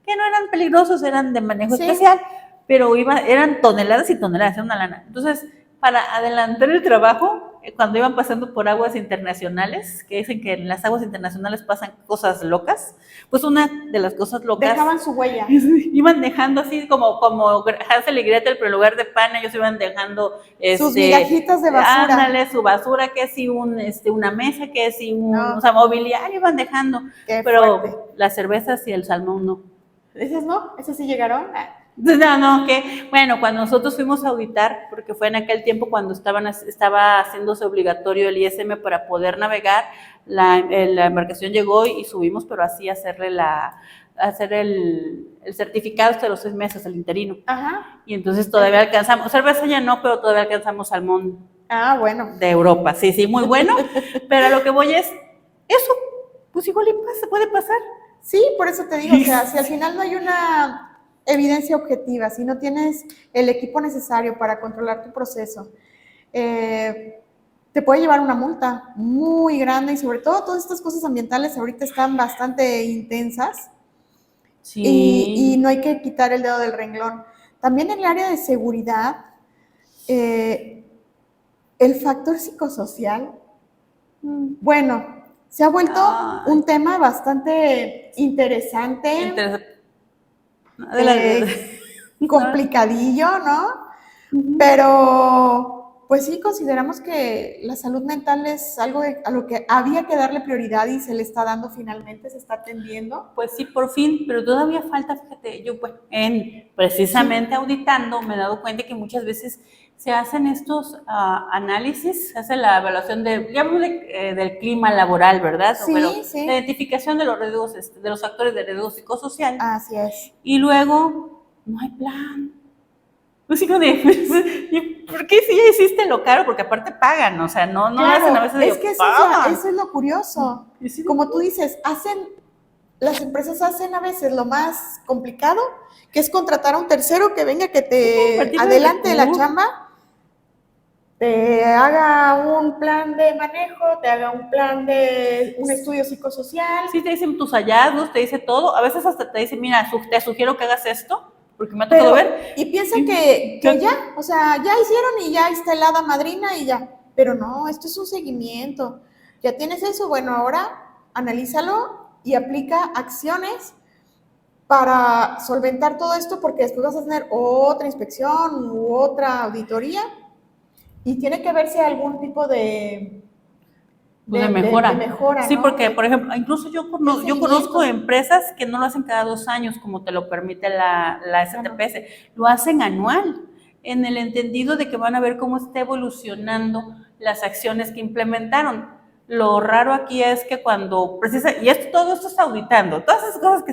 que no eran peligrosos, eran de manejo Sí. especial, pero eran toneladas y toneladas, era una lana. Entonces, para adelantar el trabajo, cuando iban pasando por aguas internacionales, que dicen que en las aguas internacionales pasan cosas locas, pues una de las cosas locas... Dejaban su huella. Iban dejando así como Hansel y Gretel, pero en lugar de pan ellos iban dejando sus migajitas de basura. Ándale, su basura, que si una mesa, que si No. o sea, mobiliario iban dejando. Qué pero fuerte. las cervezas y el salmón no. ¿Esas no? ¿Esas sí llegaron? No, que bueno, cuando nosotros fuimos a auditar, porque fue en aquel tiempo cuando estaba haciéndose obligatorio el ISM para poder navegar, la embarcación llegó y subimos, pero así hacer el certificado hasta los 6 meses, el interino. Ajá. Y entonces todavía alcanzamos, cerveza ya no, pero todavía alcanzamos salmón. Bueno. De Europa, sí, muy bueno. Pero a lo que voy es, eso, pues igual puede pasar. Sí, por eso te digo, o sea, si al final no hay una evidencia objetiva, si no tienes el equipo necesario para controlar tu proceso, te puede llevar una multa muy grande y sobre todo todas estas cosas ambientales ahorita están bastante intensas. Sí. Y no hay que quitar el dedo del renglón. También en el área de seguridad, el factor psicosocial, bueno, se ha vuelto un tema bastante interesante. Complicadillo, ¿no? Pero, pues sí, consideramos que la salud mental es algo a lo que había que darle prioridad y se le está dando finalmente, se está atendiendo. Pues sí, por fin, pero todavía falta, fíjate, yo pues precisamente auditando me he dado cuenta que muchas veces se hacen estos análisis, se hace la evaluación del clima laboral, ¿verdad? Sí, pero sí. La identificación de los riesgos, de los factores de riesgo psicosocial. Así es. Y luego, no hay plan. Pues digo ¿y por qué si ya hiciste lo caro? Porque aparte pagan, o sea, no claro, hacen a veces. Es que eso es lo curioso. Como tú dices, las empresas hacen a veces lo más complicado, que es contratar a un tercero que venga, que te adelante la chamba, te haga un plan de manejo, te haga un plan de un estudio psicosocial. Sí, te dicen tus hallazgos, te dice todo. A veces hasta te dicen, mira, te sugiero que hagas esto, porque me ha tocado ver. Y piensan que ya, o sea, ya hicieron y ya está el hada madrina y ya. Pero no, esto es un seguimiento. Ya tienes eso, bueno, ahora analízalo y aplica acciones para solventar todo esto, porque después vas a tener otra inspección u otra auditoría y tiene que verse algún tipo de mejora. Sí, ¿no? porque, por ejemplo, incluso yo conozco empresas que no lo hacen cada 2 años, como te lo permite la STPS, lo hacen anual, en el entendido de que van a ver cómo está evolucionando las acciones que implementaron. Lo raro aquí es que cuando y todo esto es auditando, todas esas cosas que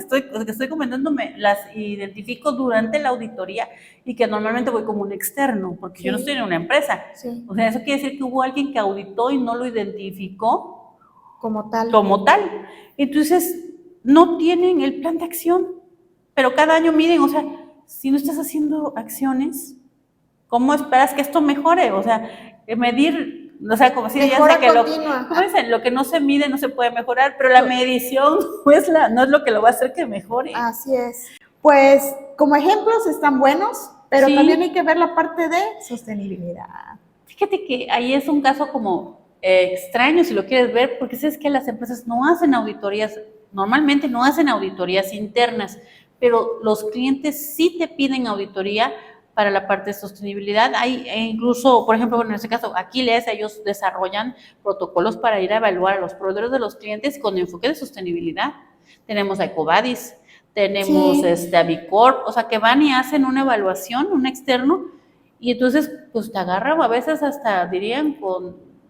estoy comentando las identifico durante la auditoría y que normalmente voy como un externo, porque yo no estoy en una empresa. Sí. O sea, eso quiere decir que hubo alguien que auditó y no lo identificó como tal. Entonces, no tienen el plan de acción, pero cada año miden, o sea, si no estás haciendo acciones, ¿cómo esperas que esto mejore? O sea, medir, o sea, como si ya sé que ¿cómo dicen? Lo que no se mide no se puede mejorar, pero la medición no es lo que lo va a hacer que mejore. Así es. Pues como ejemplos están buenos, pero también hay que ver la parte de sostenibilidad. Fíjate que ahí es un caso como extraño si lo quieres ver, porque sabes que las empresas no hacen auditorías, normalmente no hacen auditorías internas, pero los clientes sí te piden auditoría para la parte de sostenibilidad. Hay incluso, por ejemplo, en este caso, Aquiles, ellos desarrollan protocolos para ir a evaluar a los proveedores de los clientes con enfoque de sostenibilidad. Tenemos a Ecovadis, tenemos a Bicorp, o sea, que van y hacen una evaluación, un externo, y entonces, pues te agarra a veces hasta, dirían,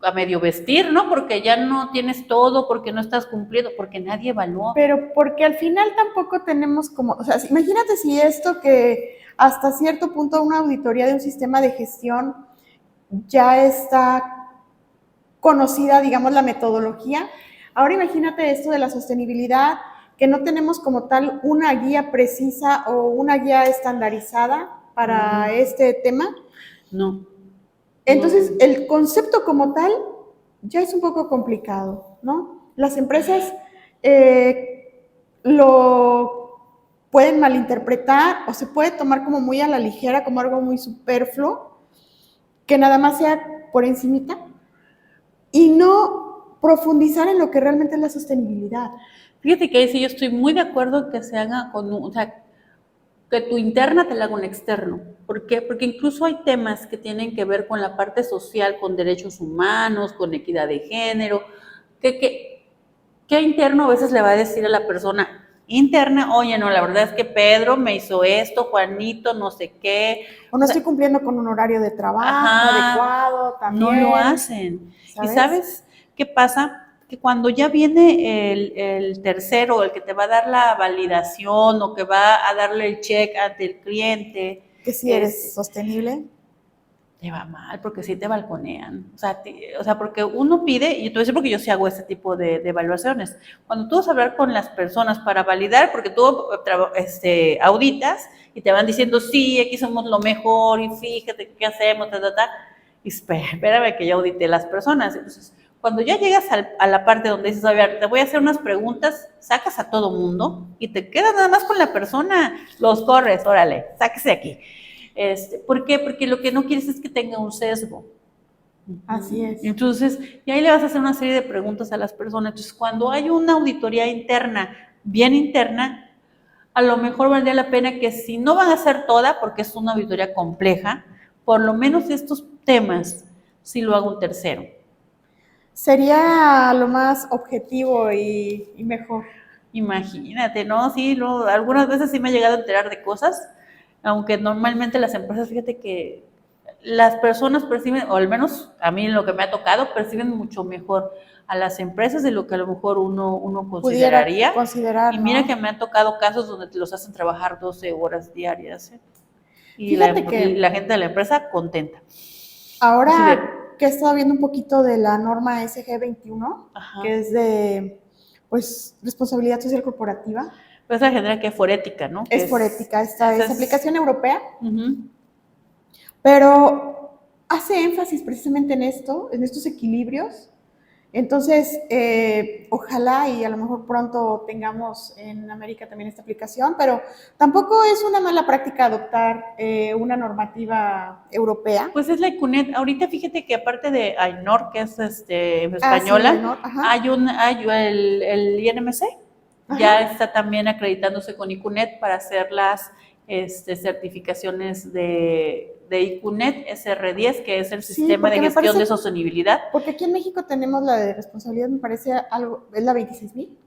a medio vestir, ¿no? Porque ya no tienes todo, porque no estás cumpliendo, porque nadie evaluó. Pero porque al final tampoco tenemos como, o sea, imagínate si esto que hasta cierto punto una auditoría de un sistema de gestión ya está conocida, digamos, la metodología. Ahora imagínate esto de la sostenibilidad, que no tenemos como tal una guía precisa o una guía estandarizada para este tema. No. Entonces, el concepto como tal ya es un poco complicado, ¿no? Las empresas lo pueden malinterpretar o se puede tomar como muy a la ligera, como algo muy superfluo, que nada más sea por encimita y no profundizar en lo que realmente es la sostenibilidad. Fíjate que ahí sí yo estoy muy de acuerdo que se haga o sea, que tu interna te la haga un externo. ¿Por qué? Porque incluso hay temas que tienen que ver con la parte social, con derechos humanos, con equidad de género, que interno a veces le va a decir a la persona interna, oye, no, la verdad es que Pedro me hizo esto, Juanito, no sé qué. O no estoy cumpliendo con un horario de trabajo adecuado, también. No lo hacen. ¿Sabes? ¿Y sabes qué pasa? Que cuando ya viene el tercero, el que te va a dar la validación o que va a darle el check ante el cliente. Que si eres sostenible. Te va mal, porque sí te balconean. O sea, porque uno pide, y te voy a decir porque yo sí hago este tipo de evaluaciones. Cuando tú vas a hablar con las personas para validar, porque tú auditas y te van diciendo, sí, aquí somos lo mejor, y fíjate qué hacemos, y espérame que yo audité las personas. Entonces, cuando ya llegas a la parte donde dices, a ver, te voy a hacer unas preguntas, sacas a todo mundo y te quedas nada más con la persona, los corres, órale, sáquese aquí. ¿Por qué? Porque lo que no quieres es que tenga un sesgo. Así es. Entonces, y ahí le vas a hacer una serie de preguntas a las personas. Entonces, cuando hay una auditoría interna, bien interna, a lo mejor valdría la pena que si no van a hacer toda, porque es una auditoría compleja, por lo menos estos temas, si lo haga un tercero. Sería lo más objetivo y mejor. Imagínate, ¿no? Sí, algunas veces sí me he llegado a enterar de cosas, aunque normalmente las empresas, fíjate que las personas perciben, o al menos a mí lo que me ha tocado, perciben mucho mejor a las empresas de lo que a lo mejor uno consideraría. Considerar, y mira, ¿no? que me han tocado casos donde te los hacen trabajar 12 horas diarias. Y la gente de la empresa contenta. Ahora que he estado viendo un poquito de la norma SG21, que es de pues responsabilidad social corporativa. Pues esa genera que es forética, ¿no? Es forética, esta es aplicación europea. Pero hace énfasis precisamente en esto, en estos equilibrios. Entonces, ojalá y a lo mejor pronto tengamos en América también esta aplicación, pero tampoco es una mala práctica adoptar una normativa europea. Pues es la ICUNET. Ahorita fíjate que aparte de AINOR, que es española, hay el INMC. Ya está también acreditándose con ICUNET para hacer las certificaciones de ICUNET SR10, que es el sistema de gestión de sostenibilidad. Porque aquí en México tenemos la de responsabilidad, me parece algo, ¿es la 26,000?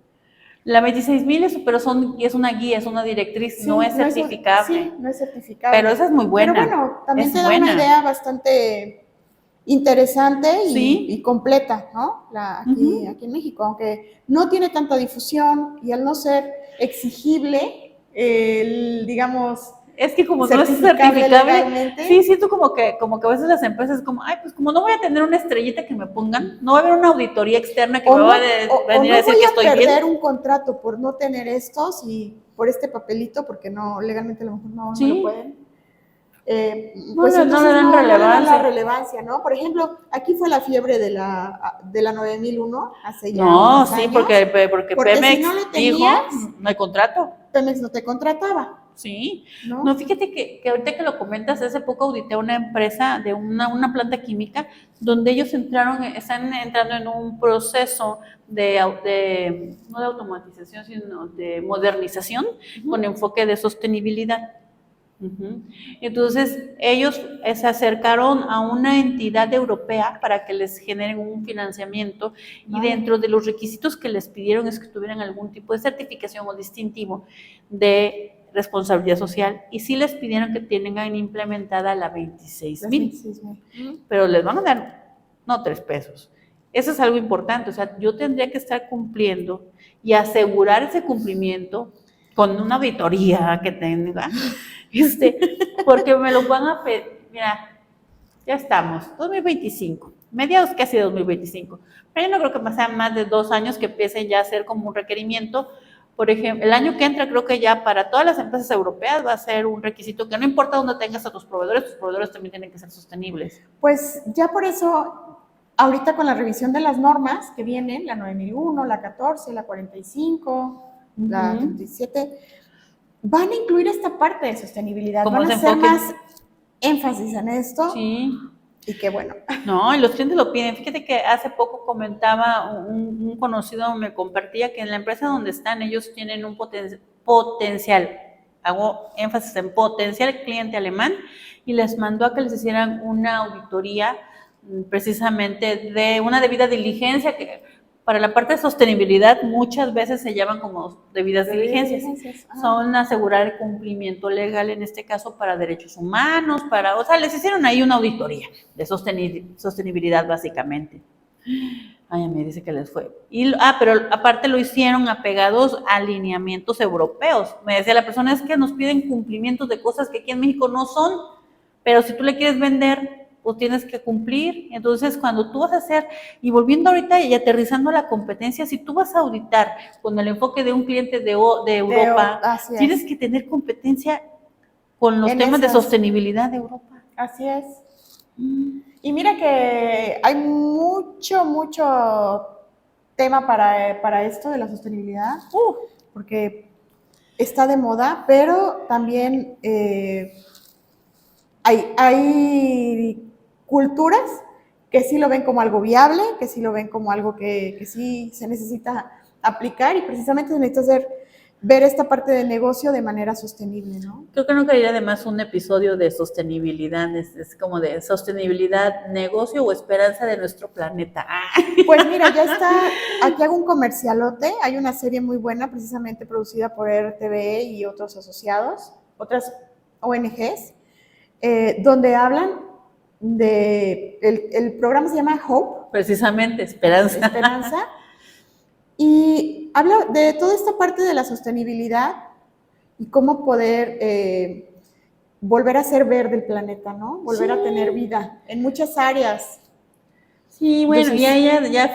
La 26,000 pero es una guía, es una directriz, no es certificable. Sí, no es certificable. Pero esa es muy buena. Pero bueno, también te da una idea bastante interesante Sí. y completa, ¿no? Aquí en México, aunque no tiene tanta difusión y al no ser exigible, digamos, Es que como no es certificable certificable, legalmente. sí, siento como que a veces las empresas como, ay, pues como no voy a tener una estrellita que me pongan, no va a haber una auditoría externa que me va a venir a decir que estoy bien. O no voy a perder un contrato por no tener estos y por este papelito, porque no, legalmente a lo mejor no lo pueden. Pues no entonces le dan relevancia. No le dan la relevancia, ¿no? Por ejemplo, aquí fue la fiebre de la 9001 hace ya unos años. Porque Pemex si no lo tenías, dijo, no hay contrato. Pemex no te contrataba. Sí, no, fíjate que ahorita que lo comentas, hace poco audité una empresa de una planta química donde ellos están entrando en un proceso no de automatización, sino de modernización con enfoque de sostenibilidad. Entonces, ellos se acercaron a una entidad europea para que les generen un financiamiento y dentro de los requisitos que les pidieron es que tuvieran algún tipo de certificación o distintivo de responsabilidad social y sí les pidieron que tengan implementada la 26,000, pero les van a dar, no 3 pesos. Eso es algo importante, o sea, yo tendría que estar cumpliendo y asegurar ese cumplimiento con una auditoría que tenga, porque me lo van a pedir. Mira, ya estamos, 2025, mediados casi 2025, pero yo no creo que pasen más de 2 años que empiecen ya a ser como un requerimiento. Por ejemplo, el año que entra creo que ya para todas las empresas europeas va a ser un requisito que no importa dónde tengas a tus proveedores también tienen que ser sostenibles. Pues ya por eso, ahorita con la revisión de las normas que vienen, la 9001, la 14, la 45, la 37, van a incluir esta parte de sostenibilidad, van a hacer más énfasis en esto. Sí. Y qué bueno. No, y los clientes lo piden. Fíjate que hace poco comentaba un conocido, me compartía que en la empresa donde están ellos tienen un potencial, hago énfasis en potencial cliente alemán, y les mandó a que les hicieran una auditoría precisamente de una debida diligencia que para la parte de sostenibilidad muchas veces se llaman como debidas diligencias. Son asegurar el cumplimiento legal, en este caso para derechos humanos, o sea, les hicieron ahí una auditoría de sostenibilidad básicamente. Ay, me dice que les fue. Pero aparte lo hicieron apegados a lineamientos europeos. Me decía la persona, es que nos piden cumplimientos de cosas que aquí en México no son, pero si tú le quieres vender, pues tienes que cumplir. Entonces, cuando tú vas a hacer, y volviendo ahorita y aterrizando a la competencia, si tú vas a auditar con el enfoque de un cliente de Europa, tienes que tener competencia con los temas de sostenibilidad de Europa. Así es. Y mira que hay mucho tema para esto de la sostenibilidad, porque está de moda, pero también hay culturas que sí lo ven como algo viable, que sí lo ven como algo que sí se necesita aplicar y precisamente se necesita ver esta parte del negocio de manera sostenible, ¿no? Creo que no caería además un episodio de sostenibilidad, es como de sostenibilidad, negocio o esperanza de nuestro planeta. Pues mira, ya está, aquí hago un comercialote, hay una serie muy buena precisamente producida por RTVE y otros asociados, otras ONGs, donde hablan el programa se llama Hope. Precisamente, esperanza. Y habla de toda esta parte de la sostenibilidad y cómo poder volver a ser verde el planeta, ¿no? Volver a tener vida en muchas áreas. Sí, bueno, entonces, ya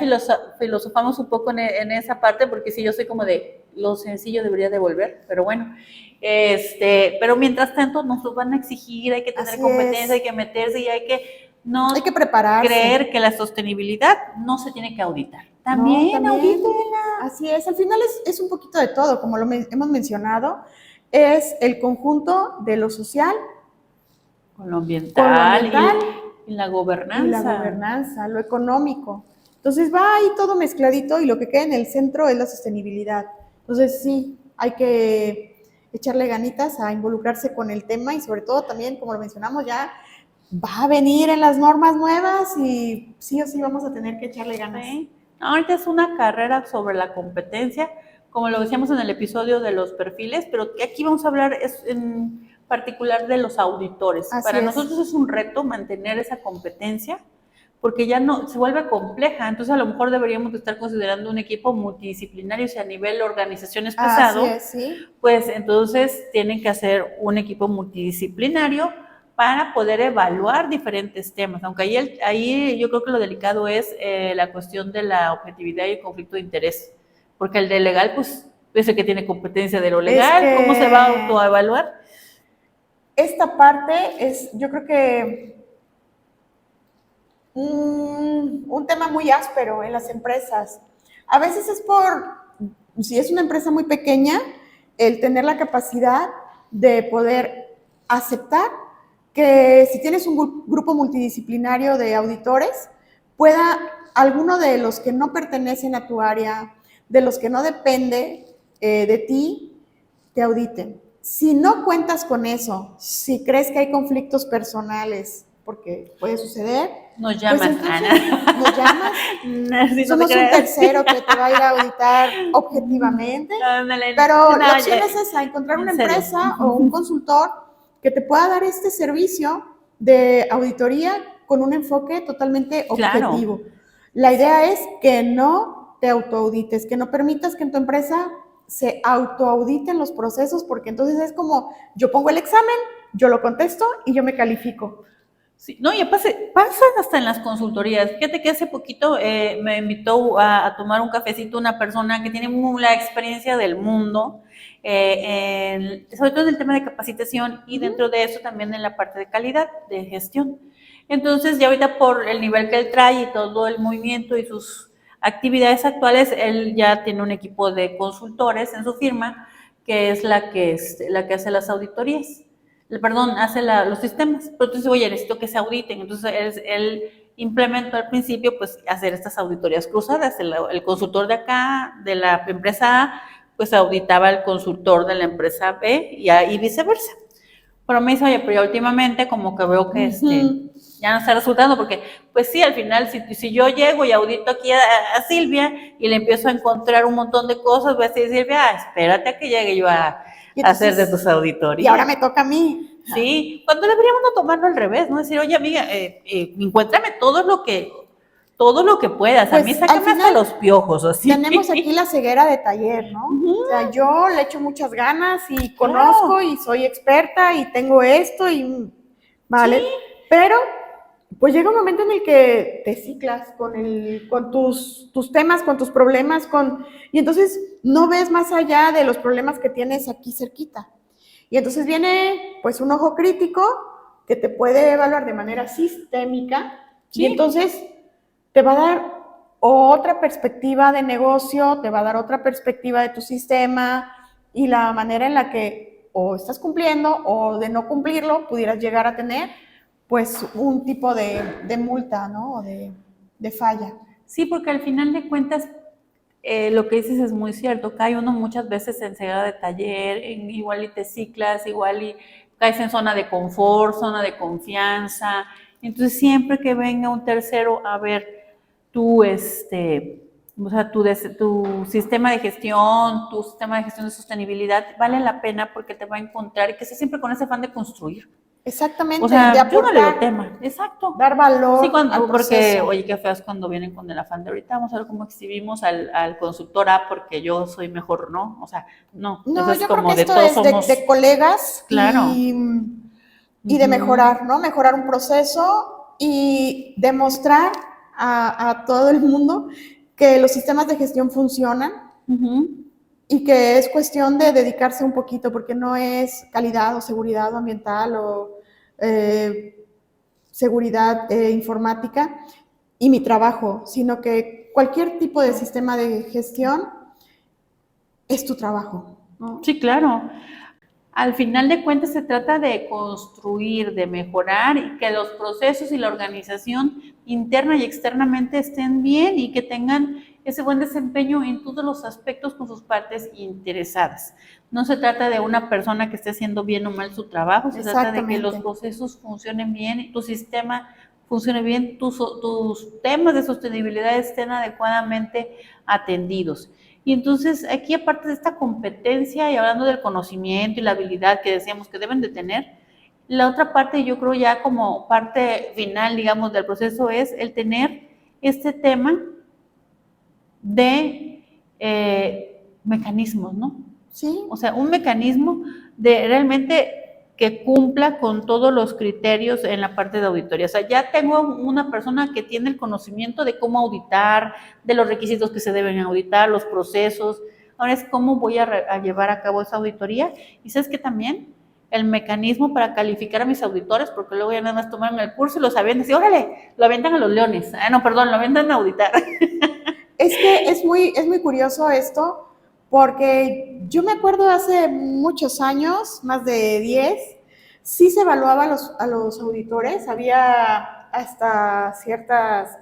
filosofamos un poco en esa parte, porque sí, yo soy como de lo sencillo debería de volver, pero bueno, pero mientras tanto nos lo van a exigir, hay que tener competencia, hay que meterse y hay que prepararse. Creer que la sostenibilidad no se tiene que auditar. También audítenla. Así es, al final es un poquito de todo, como lo hemos mencionado, es el conjunto de lo social, con lo ambiental y la gobernanza. Lo económico. Entonces va ahí todo mezcladito y lo que queda en el centro es la sostenibilidad. Entonces sí, hay que echarle ganitas a involucrarse con el tema y sobre todo también, como lo mencionamos, ya va a venir en las normas nuevas y sí o sí vamos a tener que echarle ganas. Sí. Ahorita es una carrera sobre la competencia, como lo decíamos en el episodio de los perfiles, pero que aquí vamos a hablar en particular de los auditores. Para nosotros es un reto mantener esa competencia, porque ya no se vuelve compleja. Entonces a lo mejor deberíamos de estar considerando un equipo multidisciplinario. Si a nivel organización es pesado, Así es, sí. pues entonces tienen que hacer un equipo multidisciplinario para poder evaluar diferentes temas, aunque ahí yo creo que lo delicado es la cuestión de la objetividad y el conflicto de interés, porque el de legal, pues, es el que tiene competencia de lo Es legal, ¿cómo se va a que autoevaluar? esta parte es, yo creo que un tema muy áspero en las empresas. A veces es si es una empresa muy pequeña, el tener la capacidad de poder aceptar que si tienes un grupo multidisciplinario de auditores, pueda alguno de los que no pertenecen a tu área, de los que no depende de ti, te auditen. Si no cuentas con eso, si crees que hay conflictos personales, porque puede suceder, Nos pues llaman, entonces Ana. nos llamas, No, si no somos te un creas. tercero que te va a ir a auditar objetivamente, Ándale, pero la no, opción es esa, encontrar en una serio. empresa o un consultor que te pueda dar este servicio de auditoría con un enfoque totalmente objetivo. Claro. La idea es que no te autoaudites, que no permitas que en tu empresa se autoauditen los procesos, porque entonces es como yo pongo el examen, yo lo contesto y yo me califico. Sí, no, y pasan hasta en las consultorías. Fíjate que hace poquito me invitó a tomar un cafecito una persona que tiene la experiencia del mundo, sobre todo en el tema de capacitación y dentro de eso también en la parte de calidad, de gestión. Entonces, ya ahorita por el nivel que él trae y todo el movimiento y sus actividades actuales, él ya tiene un equipo de consultores en su firma, que es la que hace las auditorías, perdón, hace los sistemas. Pero entonces, oye, necesito que se auditen. Entonces, él implementó al principio, pues, hacer estas auditorías cruzadas. El consultor de acá, de la empresa A, pues, auditaba al consultor de la empresa B y viceversa. Pero me dice, oye, pero ya últimamente como que veo que ya no está resultando, porque pues sí, al final, si yo llego y audito aquí a Silvia y le empiezo a encontrar un montón de cosas, voy a decir, Silvia, espérate a que llegue yo a hacer de tus auditorías. Y ahora me toca a mí. Sí, cuando deberíamos no tomarlo al revés, ¿no? Decir, oye, amiga, encuéntrame todo lo que puedas. Pues, a mí sácame hasta los piojos, así. Tenemos aquí la ceguera de taller, ¿no? O sea, yo le echo muchas ganas y conozco y soy experta y tengo esto y vale, Sí. pero pues llega un momento en el que te ciclas con tus temas, con tus problemas, y entonces no ves más allá de los problemas que tienes aquí cerquita. Y entonces viene pues un ojo crítico que te puede evaluar de manera sistémica y entonces te va a dar otra perspectiva de negocio, te va a dar otra perspectiva de tu sistema y la manera en la que o estás cumpliendo o de no cumplirlo pudieras llegar a tener pues un tipo de multa, ¿no? O de falla. Sí, porque al final de cuentas lo que dices es muy cierto. Cae uno muchas veces en ceguera de taller, igual y te ciclas, igual y caes en zona de confort, zona de confianza. Entonces siempre que venga un tercero a ver tu, o sea, tu sistema de gestión, tu sistema de gestión de sostenibilidad, vale la pena porque te va a encontrar y que esté siempre con ese afán de construir. Exactamente, O sea, de yo no le aportar, veo tema, exacto. dar valor Sí, al porque, proceso. oye, qué feas cuando vienen con el afán de ahorita, vamos a ver cómo exhibimos al consultor A porque yo soy mejor, ¿no? O sea, no, eso No, es yo creo como que de esto todos es somos, de colegas claro. y de mejorar, ¿no? Mejorar un proceso y demostrar a todo el mundo que los sistemas de gestión funcionan y que es cuestión de dedicarse un poquito, porque no es calidad o seguridad ambiental o seguridad informática y mi trabajo, sino que cualquier tipo de sistema de gestión es tu trabajo, ¿no? Sí, claro. Al final de cuentas se trata de construir, de mejorar y que los procesos y la organización interna y externamente estén bien y que tengan ese buen desempeño en todos los aspectos con sus partes interesadas. No se trata de una persona que esté haciendo bien o mal su trabajo, se trata de que los procesos funcionen bien, tu sistema funcione bien, tus temas de sostenibilidad estén adecuadamente atendidos. Y entonces aquí, aparte de esta competencia y hablando del conocimiento y la habilidad que decíamos que deben de tener, La otra parte, yo creo ya como parte final, digamos, del proceso es el tener este tema de mecanismos, ¿no? Sí, O sea, un mecanismo de realmente que cumpla con todos los criterios en la parte de auditoría. O sea, ya tengo una persona que tiene el conocimiento de cómo auditar, de los requisitos que se deben auditar, los procesos. Ahora es cómo voy a llevar a cabo esa auditoría. Y sabes que también el mecanismo para calificar a mis auditores, porque luego ya nada más tomaron el curso y los avientan y órale, lo avientan a los leones. Ah, no, perdón, lo avientan a auditar. es que es muy curioso esto, porque yo me acuerdo hace muchos años, más de 10, sí se evaluaba a los auditores, había hasta ciertas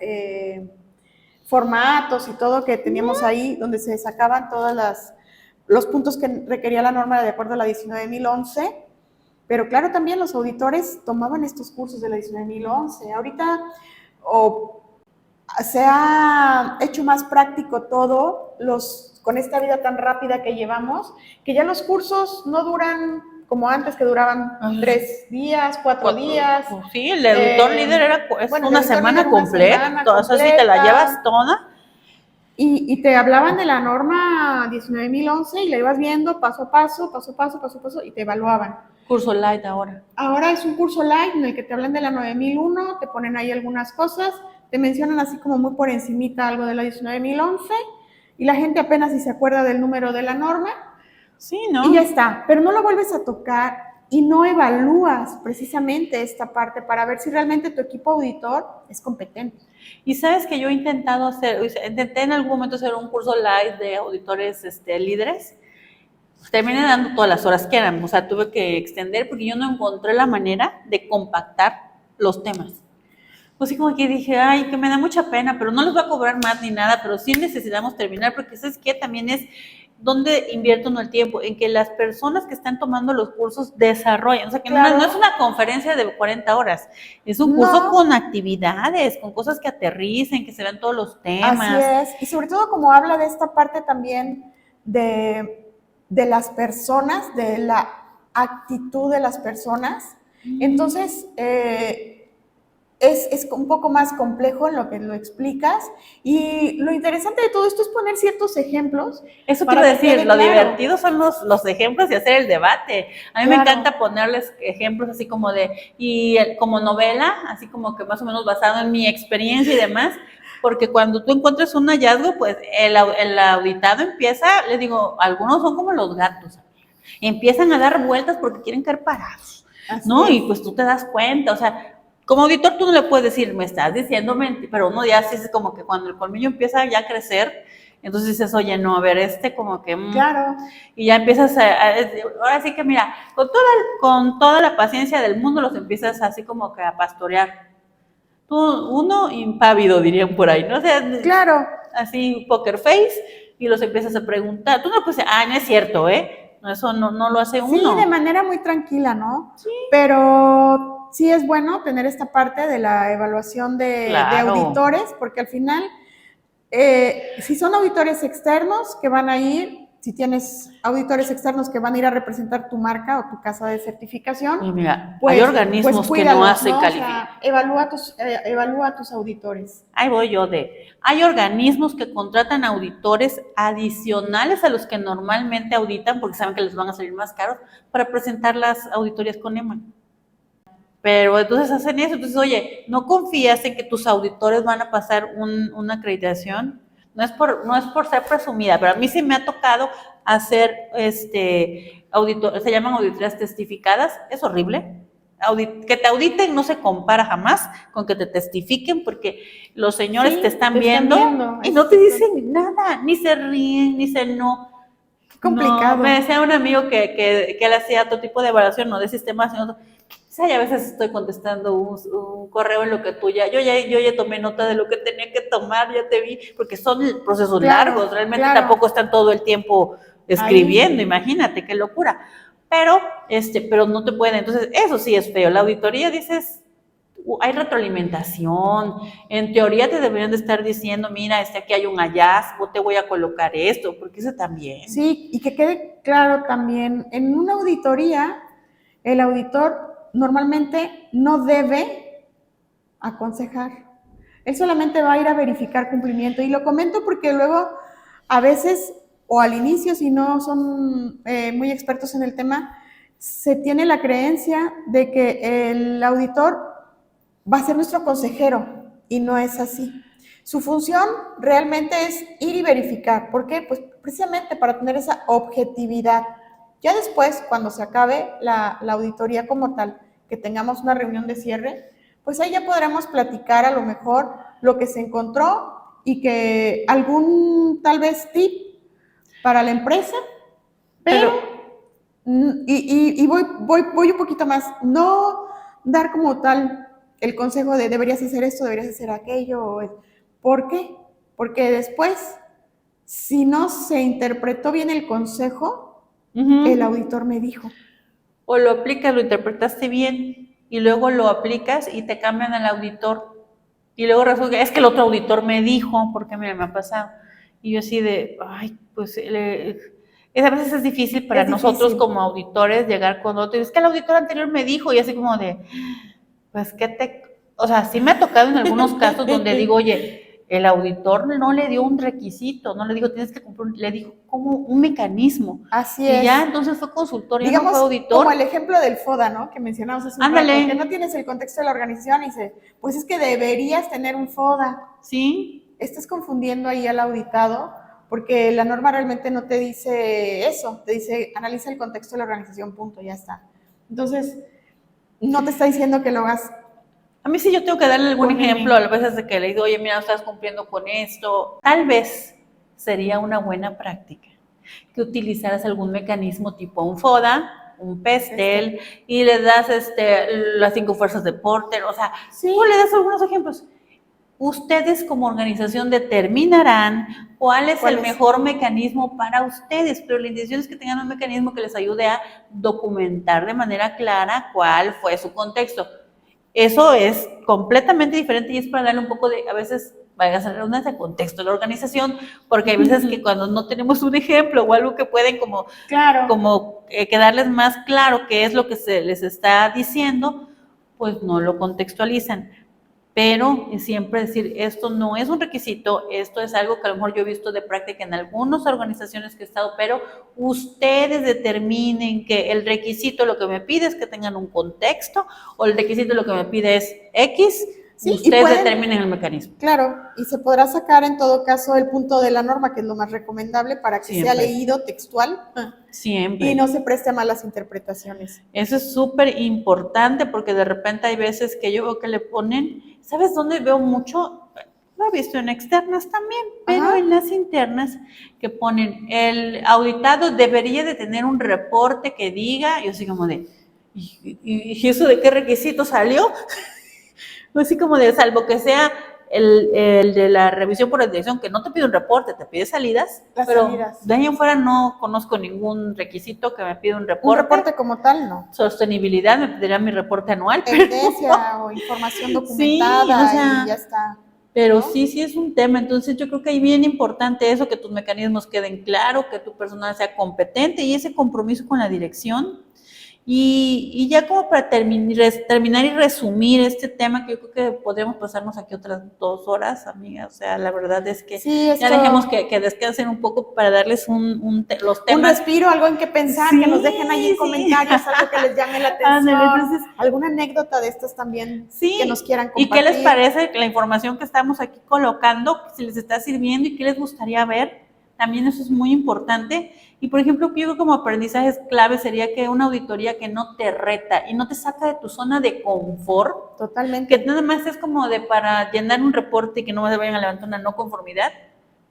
formatos y todo que teníamos ahí, donde se sacaban los puntos que requería la norma de acuerdo a la 19.011. Pero claro, también los auditores tomaban estos cursos de la 19.011. Ahorita o se ha hecho más práctico todo con esta vida tan rápida que llevamos, que ya los cursos no duran como antes, que duraban 3 días, 4 días. Pues sí, el auditor líder es Bueno, una semana completa, o sea, si te la llevas toda. Y te hablaban de la norma 19.011 y la ibas viendo paso a paso, paso a paso, paso a paso, y te evaluaban. Curso light ahora. Ahora es un curso light en el que te hablan de la 9001, te ponen ahí algunas cosas, te mencionan así como muy por encimita algo de la 19.011 y la gente apenas si se acuerda del número de la norma. Sí, ¿no? Y ya está, pero no lo vuelves a tocar y no evalúas precisamente esta parte para ver si realmente tu equipo auditor es competente. Y sabes que yo he intentado intenté en algún momento hacer un curso live de auditores líderes. Terminé dando todas las horas que eran, o sea, tuve que extender porque yo no encontré la manera de compactar los temas. Pues sí, como que dije, ay, que me da mucha pena, pero no les voy a cobrar más ni nada, pero sí necesitamos terminar, porque ¿sabes qué? También es donde invierto uno el tiempo, en que las personas que están tomando los cursos desarrollen, o sea, que claro, no es una conferencia de 40 horas, es un curso con actividades, con cosas que aterricen, que se vean todos los temas. Así es, y sobre todo como habla de esta parte también de las personas, de la actitud de las personas, entonces es un poco más complejo en lo que lo explicas y lo interesante de todo esto es poner ciertos ejemplos. Eso quiero decir, lo divertido son los ejemplos y hacer el debate. A mí me encanta ponerles ejemplos así como como novela, así como que más o menos basado en mi experiencia y demás, porque cuando tú encuentras un hallazgo, pues el auditado empieza, les digo, algunos son como los gatos, empiezan a dar vueltas porque quieren caer parados, ¿no? Y pues tú te das cuenta, o sea, como auditor tú no le puedes decir, me estás diciendo mentira, pero uno ya sí es como que cuando el colmillo empieza ya a crecer, entonces dices, oye, no, a ver, como que... Claro. Y ya empiezas ahora sí que mira, con toda la paciencia del mundo los empiezas así como que a pastorear. Uno impávido, dirían por ahí, ¿no? O sea, claro. Así poker face, y los empiezas a preguntar. Tú no puedes decir, no es cierto, ¿eh? Eso no lo hace uno. Sí, de manera muy tranquila, ¿no? Sí. Pero sí es bueno tener esta parte de la evaluación de auditores, porque al final, si son auditores externos que van a ir, si tienes auditores externos que van a ir a representar tu marca o tu casa de certificación, y mira, pues, hay organismos que no hacen calificación. O sea, evalúa a tus auditores. Ahí voy yo hay organismos que contratan auditores adicionales a los que normalmente auditan porque saben que les van a salir más caros para presentar las auditorías con EMA. Pero entonces hacen eso, entonces oye, ¿no confías en que tus auditores van a pasar una acreditación? No es por ser presumida, pero a mí sí me ha tocado hacer se llaman auditorías testificadas, es horrible. Que te auditen no se compara jamás con que te testifiquen, porque los señores te están viendo y no te dicen nada, ni se ríen, ni se no. Qué complicado. No, me decía un amigo que él hacía otro tipo de evaluación, no de sistemas, sino a veces estoy contestando un correo en lo que tú yo ya tomé nota de lo que tenía que tomar, ya te vi, porque son procesos largos, realmente tampoco están todo el tiempo escribiendo, ahí. Imagínate, qué locura. Pero no te pueden, entonces eso sí es feo. La auditoría dices, hay retroalimentación, en teoría te deberían de estar diciendo, mira, aquí hay un hallazgo, te voy a colocar esto, porque eso también. Sí, y que quede claro también, en una auditoría, el auditor normalmente no debe aconsejar. Él solamente va a ir a verificar cumplimiento. Y lo comento porque luego, a veces, o al inicio, si no son muy expertos en el tema, se tiene la creencia de que el auditor va a ser nuestro consejero, y no es así. Su función realmente es ir y verificar. ¿Por qué? Pues precisamente para tener esa objetividad. Ya después, cuando se acabe la auditoría como tal, que tengamos una reunión de cierre, pues ahí ya podremos platicar a lo mejor lo que se encontró y que algún tal vez tip para la empresa, pero voy un poquito más, no dar como tal el consejo de deberías hacer esto, deberías hacer aquello. ¿Por qué? Porque después, si no se interpretó bien el consejo, el auditor me dijo. O lo aplicas, lo interpretaste bien y luego lo aplicas y te cambian al auditor. Y luego resulta, es que el otro auditor me dijo, porque mira, me ha pasado. Y yo así de, ay, pues a veces es difícil para nosotros como auditores llegar con otro. Es que el auditor anterior me dijo, y así como de, pues, o sea, sí me ha tocado en algunos casos donde digo, oye, el auditor no le dio un requisito, no le dijo tienes que cumplir, le dijo como un mecanismo. Así es. Y ya es. entonces fue consultor, Digamos, ya no fue auditor. Como el ejemplo del FODA, ¿no? Que mencionamos hace un rato, que no tienes el contexto de la organización y dice, pues es que deberías tener un FODA. Sí. Estás confundiendo ahí al auditado, porque la norma realmente no te dice eso, te dice analiza el contexto de la organización, punto, ya está. Entonces, no te está diciendo que lo hagas. A mí sí yo tengo que darle algún ejemplo a las veces de que le digo, oye, mira, no estás cumpliendo con esto. Tal vez sería una buena práctica que utilizaras algún mecanismo tipo un FODA, un PESTEL, y le das las 5 fuerzas de Porter, o sea, sí. Tú le das algunos ejemplos. Ustedes como organización determinarán cuál es el mejor mecanismo para ustedes, pero la intención es que tengan un mecanismo que les ayude a documentar de manera clara cuál fue su contexto. Eso es completamente diferente y es para darle un poco de, a veces, vaya a ser una de contexto a la organización, porque hay veces que cuando no tenemos un ejemplo o algo que pueden como quedarles más claro qué es lo que se les está diciendo, pues no lo contextualizan. Pero siempre decir, esto no es un requisito, esto es algo que a lo mejor yo he visto de práctica en algunas organizaciones que he estado, pero ustedes determinen que el requisito lo que me pide es que tengan un contexto, o el requisito lo que me pide es X, sí, ustedes determinen el mecanismo. Claro, y se podrá sacar en todo caso el punto de la norma, que es lo más recomendable para que sea leído textual. Siempre. Y no se preste a malas interpretaciones. Eso es súper importante porque de repente hay veces que yo veo que le ponen, ¿sabes dónde veo mucho? Lo he visto en externas también, pero en las internas que ponen, el auditado debería de tener un reporte que diga, yo así como de, ¿y eso de qué requisito salió? Así como de, salvo que sea el de la revisión por la dirección, que no te pide un reporte, te pide salidas, pero de ahí en fuera no conozco ningún requisito que me pida un reporte. Un reporte como tal, no. Sostenibilidad, me pediría mi reporte anual. Evidencia o información documentada, sí, o sea, y ya está. Pero ¿no? Sí es un tema, entonces yo creo que es bien importante eso, que tus mecanismos queden claros, que tu personal sea competente y ese compromiso con la dirección. Y ya como para terminar y resumir este tema, que yo creo que podríamos pasarnos aquí otras 2 horas, amiga, o sea, la verdad es que ya dejemos que descansen un poco para darles los temas. Un respiro, algo en que pensar, que nos dejen ahí en comentarios, algo que les llame la atención, entonces, alguna anécdota de estas también que nos quieran compartir. ¿Y qué les parece la información que estamos aquí colocando, si les está sirviendo y qué les gustaría ver? También eso es muy importante. Y, por ejemplo, yo creo como aprendizajes clave sería que una auditoría que no te reta y no te saca de tu zona de confort. Totalmente. Que nada más es como de para llenar un reporte y que no se vayan a levantar una no conformidad,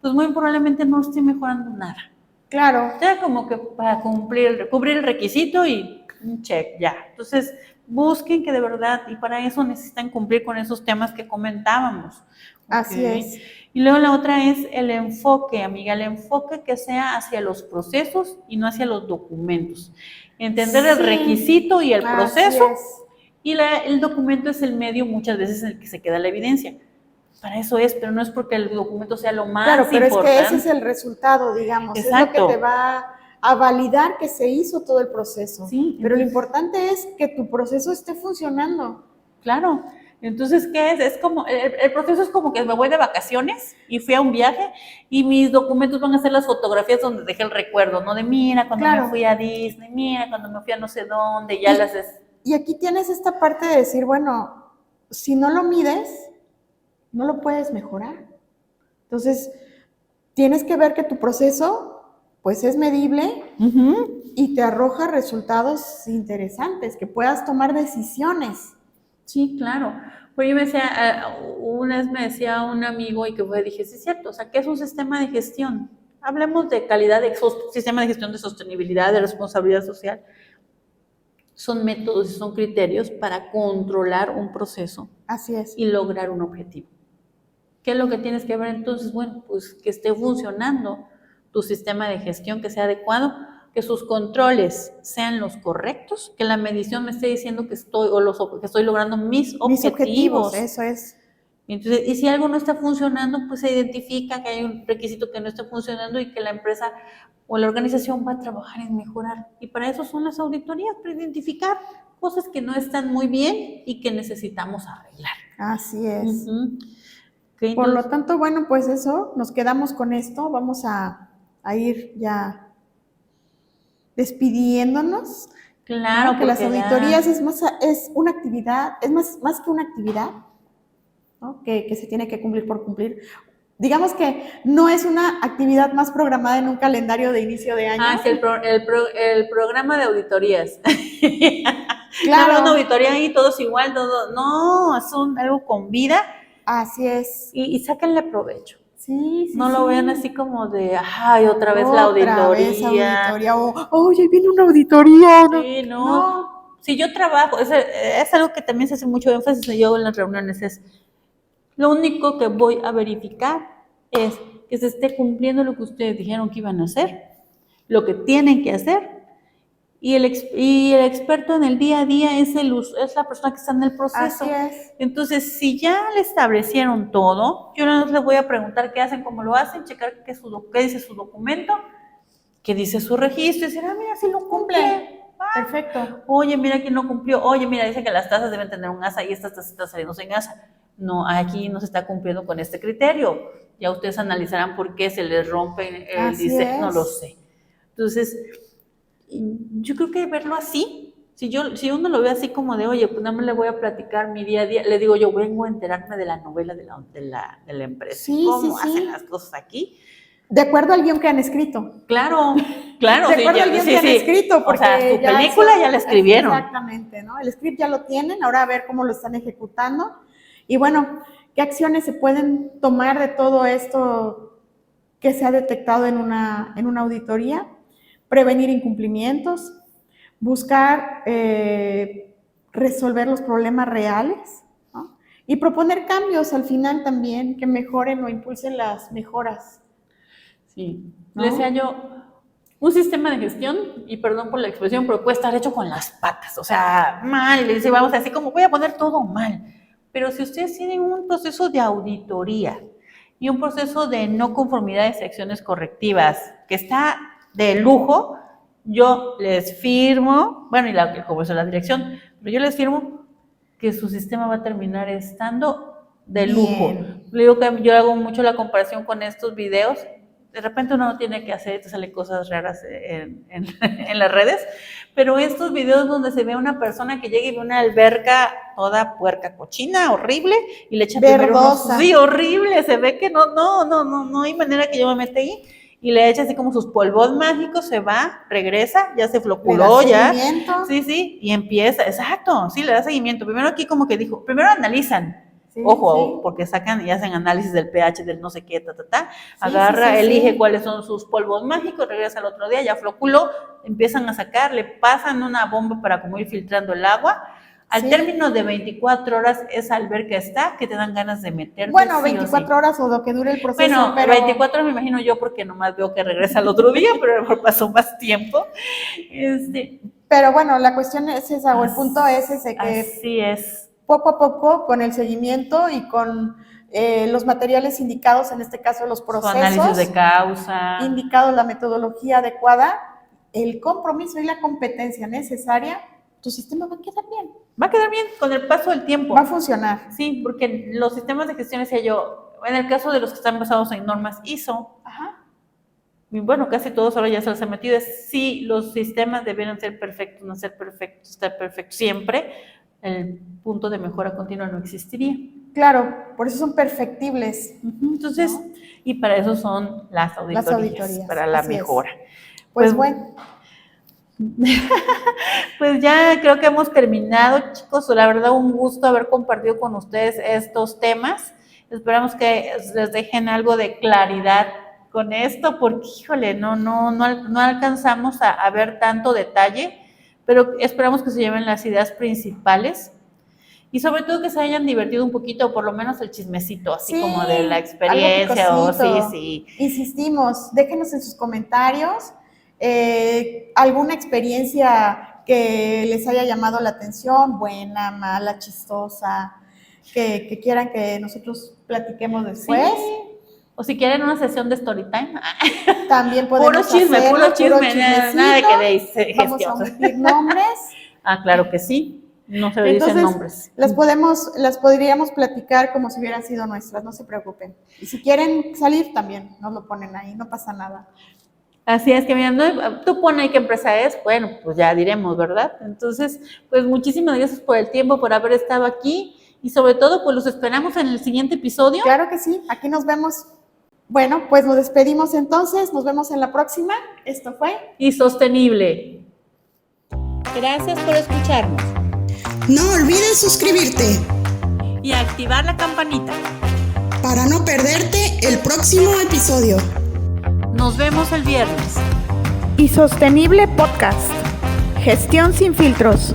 pues muy probablemente no esté mejorando nada. Claro. Ya como que para cubrir el requisito y un check, ya. Entonces, busquen que de verdad, y para eso necesitan cumplir con esos temas que comentábamos. Así es. Y luego la otra es el enfoque, amiga, el enfoque que sea hacia los procesos y no hacia los documentos. Entender el requisito y el proceso, y el documento es el medio muchas veces en el que se queda la evidencia. Para eso es, pero no es porque el documento sea lo más importante. Claro, pero es que ese es el resultado, digamos. Exacto. Es lo que te va a validar que se hizo todo el proceso. Sí, Pero lo entonces, importante es que tu proceso esté funcionando. claro. Entonces, ¿qué es? Es como, el proceso es como que me voy de vacaciones y fui a un viaje y mis documentos van a ser las fotografías donde dejé el recuerdo, ¿no? De mira, cuando me Claro. fui a Disney, mira, cuando me fui a no sé dónde, ya las... Y aquí tienes esta parte de decir, bueno, si no lo mides, no lo puedes mejorar. Entonces, tienes que ver que tu proceso, pues, es medible Ujú. y te arroja resultados interesantes, que puedas tomar decisiones. Sí, claro. Pues yo me decía, una vez me decía un amigo y que fue, dije, sí es cierto, o sea, ¿qué es un sistema de gestión? Hablemos de calidad, de sistema de gestión de sostenibilidad, de responsabilidad social. Son métodos y son criterios para controlar un proceso Así es. y lograr un objetivo. ¿Qué es lo que tienes que ver entonces? Bueno, pues que esté funcionando tu sistema de gestión, que sea adecuado, que sus controles sean los correctos, que la medición me esté diciendo que estoy logrando mis objetivos. Eso es. Entonces, y si algo no está funcionando, pues se identifica que hay un requisito que no está funcionando y que la empresa o la organización va a trabajar en mejorar. Y para eso son las auditorías, para identificar cosas que no están muy bien y que necesitamos arreglar. Así es. Uh-huh. Okay, Por lo tanto, bueno, pues eso, nos quedamos con esto. Vamos a ir ya despidiéndonos. claro, ¿no? Que las auditorías ya... es una actividad, es más que una actividad, ¿no? que se tiene que cumplir por cumplir. Digamos que no es una actividad más programada en un calendario de inicio de año. Ah, sí, el programa de auditorías. Claro. No, una auditoría ahí, todos igual, todo. No, es algo con vida. Así es. Y sáquenle provecho. Sí, no lo vean así como de, ay, otra vez la auditoría. Otra vez auditoría. Oye, viene una auditoría. Sí, no. Si yo trabajo, es algo que también se hace mucho énfasis yo en las reuniones, es lo único que voy a verificar es que se esté cumpliendo lo que ustedes dijeron que iban a hacer, lo que tienen que hacer, y el experto en el día a día es la persona que está en el proceso. Así es. Entonces, si ya le establecieron todo, yo no les voy a preguntar qué hacen, cómo lo hacen, checar qué dice su documento, qué dice su registro, y decir, mira, si lo cumple. Perfecto. Oye, mira quién no cumplió. Oye, mira, dice que las tasas deben tener un ASA y estas tasas están saliendo sin ASA. No, aquí no se está cumpliendo con este criterio. Ya ustedes analizarán por qué se les rompe el diseño, no lo sé. Entonces, yo creo que verlo así, si uno lo ve así como de, oye, pues nada más le voy a platicar mi día a día, le digo, yo vengo a enterarme de la novela de la empresa. Sí, ¿Cómo hacen las cosas aquí? De acuerdo al guión que han escrito. Claro. De acuerdo al guión que han escrito. Porque o sea, su película ya la escribieron. Exactamente, ¿no? El script ya lo tienen, ahora a ver cómo lo están ejecutando. Y bueno, ¿qué acciones se pueden tomar de todo esto que se ha detectado en una auditoría? Prevenir incumplimientos, buscar resolver los problemas reales, ¿no? Y proponer cambios al final también que mejoren o impulsen las mejoras. Sí, ¿no? Le decía yo, un sistema de gestión, y perdón por la expresión, pero puede estar hecho con las patas, o sea, mal, le dice, vamos así como voy a poner todo mal. Pero si ustedes tienen un proceso de auditoría y un proceso de no conformidades y acciones correctivas que está de lujo, yo les firmo, bueno, y como es la dirección, pero yo les firmo que su sistema va a terminar estando de lujo. Le digo que yo hago mucho la comparación con estos videos. De repente uno no tiene que hacer, te salen cosas raras en las redes, pero estos videos donde se ve una persona que llega y ve una alberca toda puerca, cochina, horrible, y le echa verdosa. Sí, horrible, se ve que no hay manera que yo me meta ahí, y le echa así como sus polvos mágicos, se va, regresa, ya se floculó, ya. Sí, y empieza, exacto, sí, le da seguimiento. Primero aquí como que dijo, primero analizan. Sí, Ojo, porque sacan y hacen análisis del pH, del no sé qué, agarra, elige cuáles son sus polvos mágicos, regresa al otro día, ya floculó, empiezan a sacar, le pasan una bomba para como ir filtrando el agua. Al término de 24 horas, esa alberca está, que te dan ganas de meterte. Bueno, 24 horas o lo que dure el proceso. Bueno, pero 24 me imagino yo porque nomás veo que regresa al otro día, pero a lo mejor pasó más tiempo. Pero bueno, la cuestión es esa, o el punto es ese, que así es. Poco a poco, con el seguimiento y con los materiales indicados, en este caso los procesos. Su análisis de causa. Indicados, la metodología adecuada, el compromiso y la competencia necesaria, tu sistema va a quedar bien. Va a quedar bien con el paso del tiempo. Va a funcionar. Sí, porque los sistemas de gestión, decía yo, en el caso de los que están basados en normas ISO, Ajá. y bueno, casi todos ahora ya se los han metido, es sí, los sistemas debieran ser perfectos, no ser perfectos, estar perfectos siempre, el punto de mejora continua no existiría. Claro, por eso son perfectibles. Entonces, ¿no? Y para eso son las auditorías. Para la mejora. Pues bueno. Pues ya creo que hemos terminado, chicos. La verdad, un gusto haber compartido con ustedes estos temas. Esperamos que les dejen algo de claridad con esto, porque, híjole, no alcanzamos a ver tanto detalle, pero esperamos que se lleven las ideas principales y sobre todo que se hayan divertido un poquito, o por lo menos el chismecito, así sí, como de la experiencia. O sí. Insistimos, déjenos en sus comentarios alguna experiencia que les haya llamado la atención, buena, mala, chistosa, que quieran que nosotros platiquemos después. Sí. O si quieren una sesión de story time. También podemos puro chisme, nada de que de vamos a omitir nombres. Claro que sí. No se dicen nombres. Las podríamos platicar como si hubieran sido nuestras, no se preocupen. Y si quieren salir también, nos lo ponen ahí, no pasa nada. Así es que, mira, tú pones ahí qué empresa es, bueno, pues ya diremos, ¿verdad? Entonces, pues muchísimas gracias por el tiempo, por haber estado aquí y sobre todo, pues los esperamos en el siguiente episodio. Claro que sí, aquí nos vemos. Bueno, pues nos despedimos entonces, nos vemos en la próxima. Esto fue Y Sostenible. Gracias por escucharnos. No olvides suscribirte y activar la campanita para no perderte el próximo episodio. Nos vemos el viernes. Y Sostenible Podcast. Gestión sin filtros.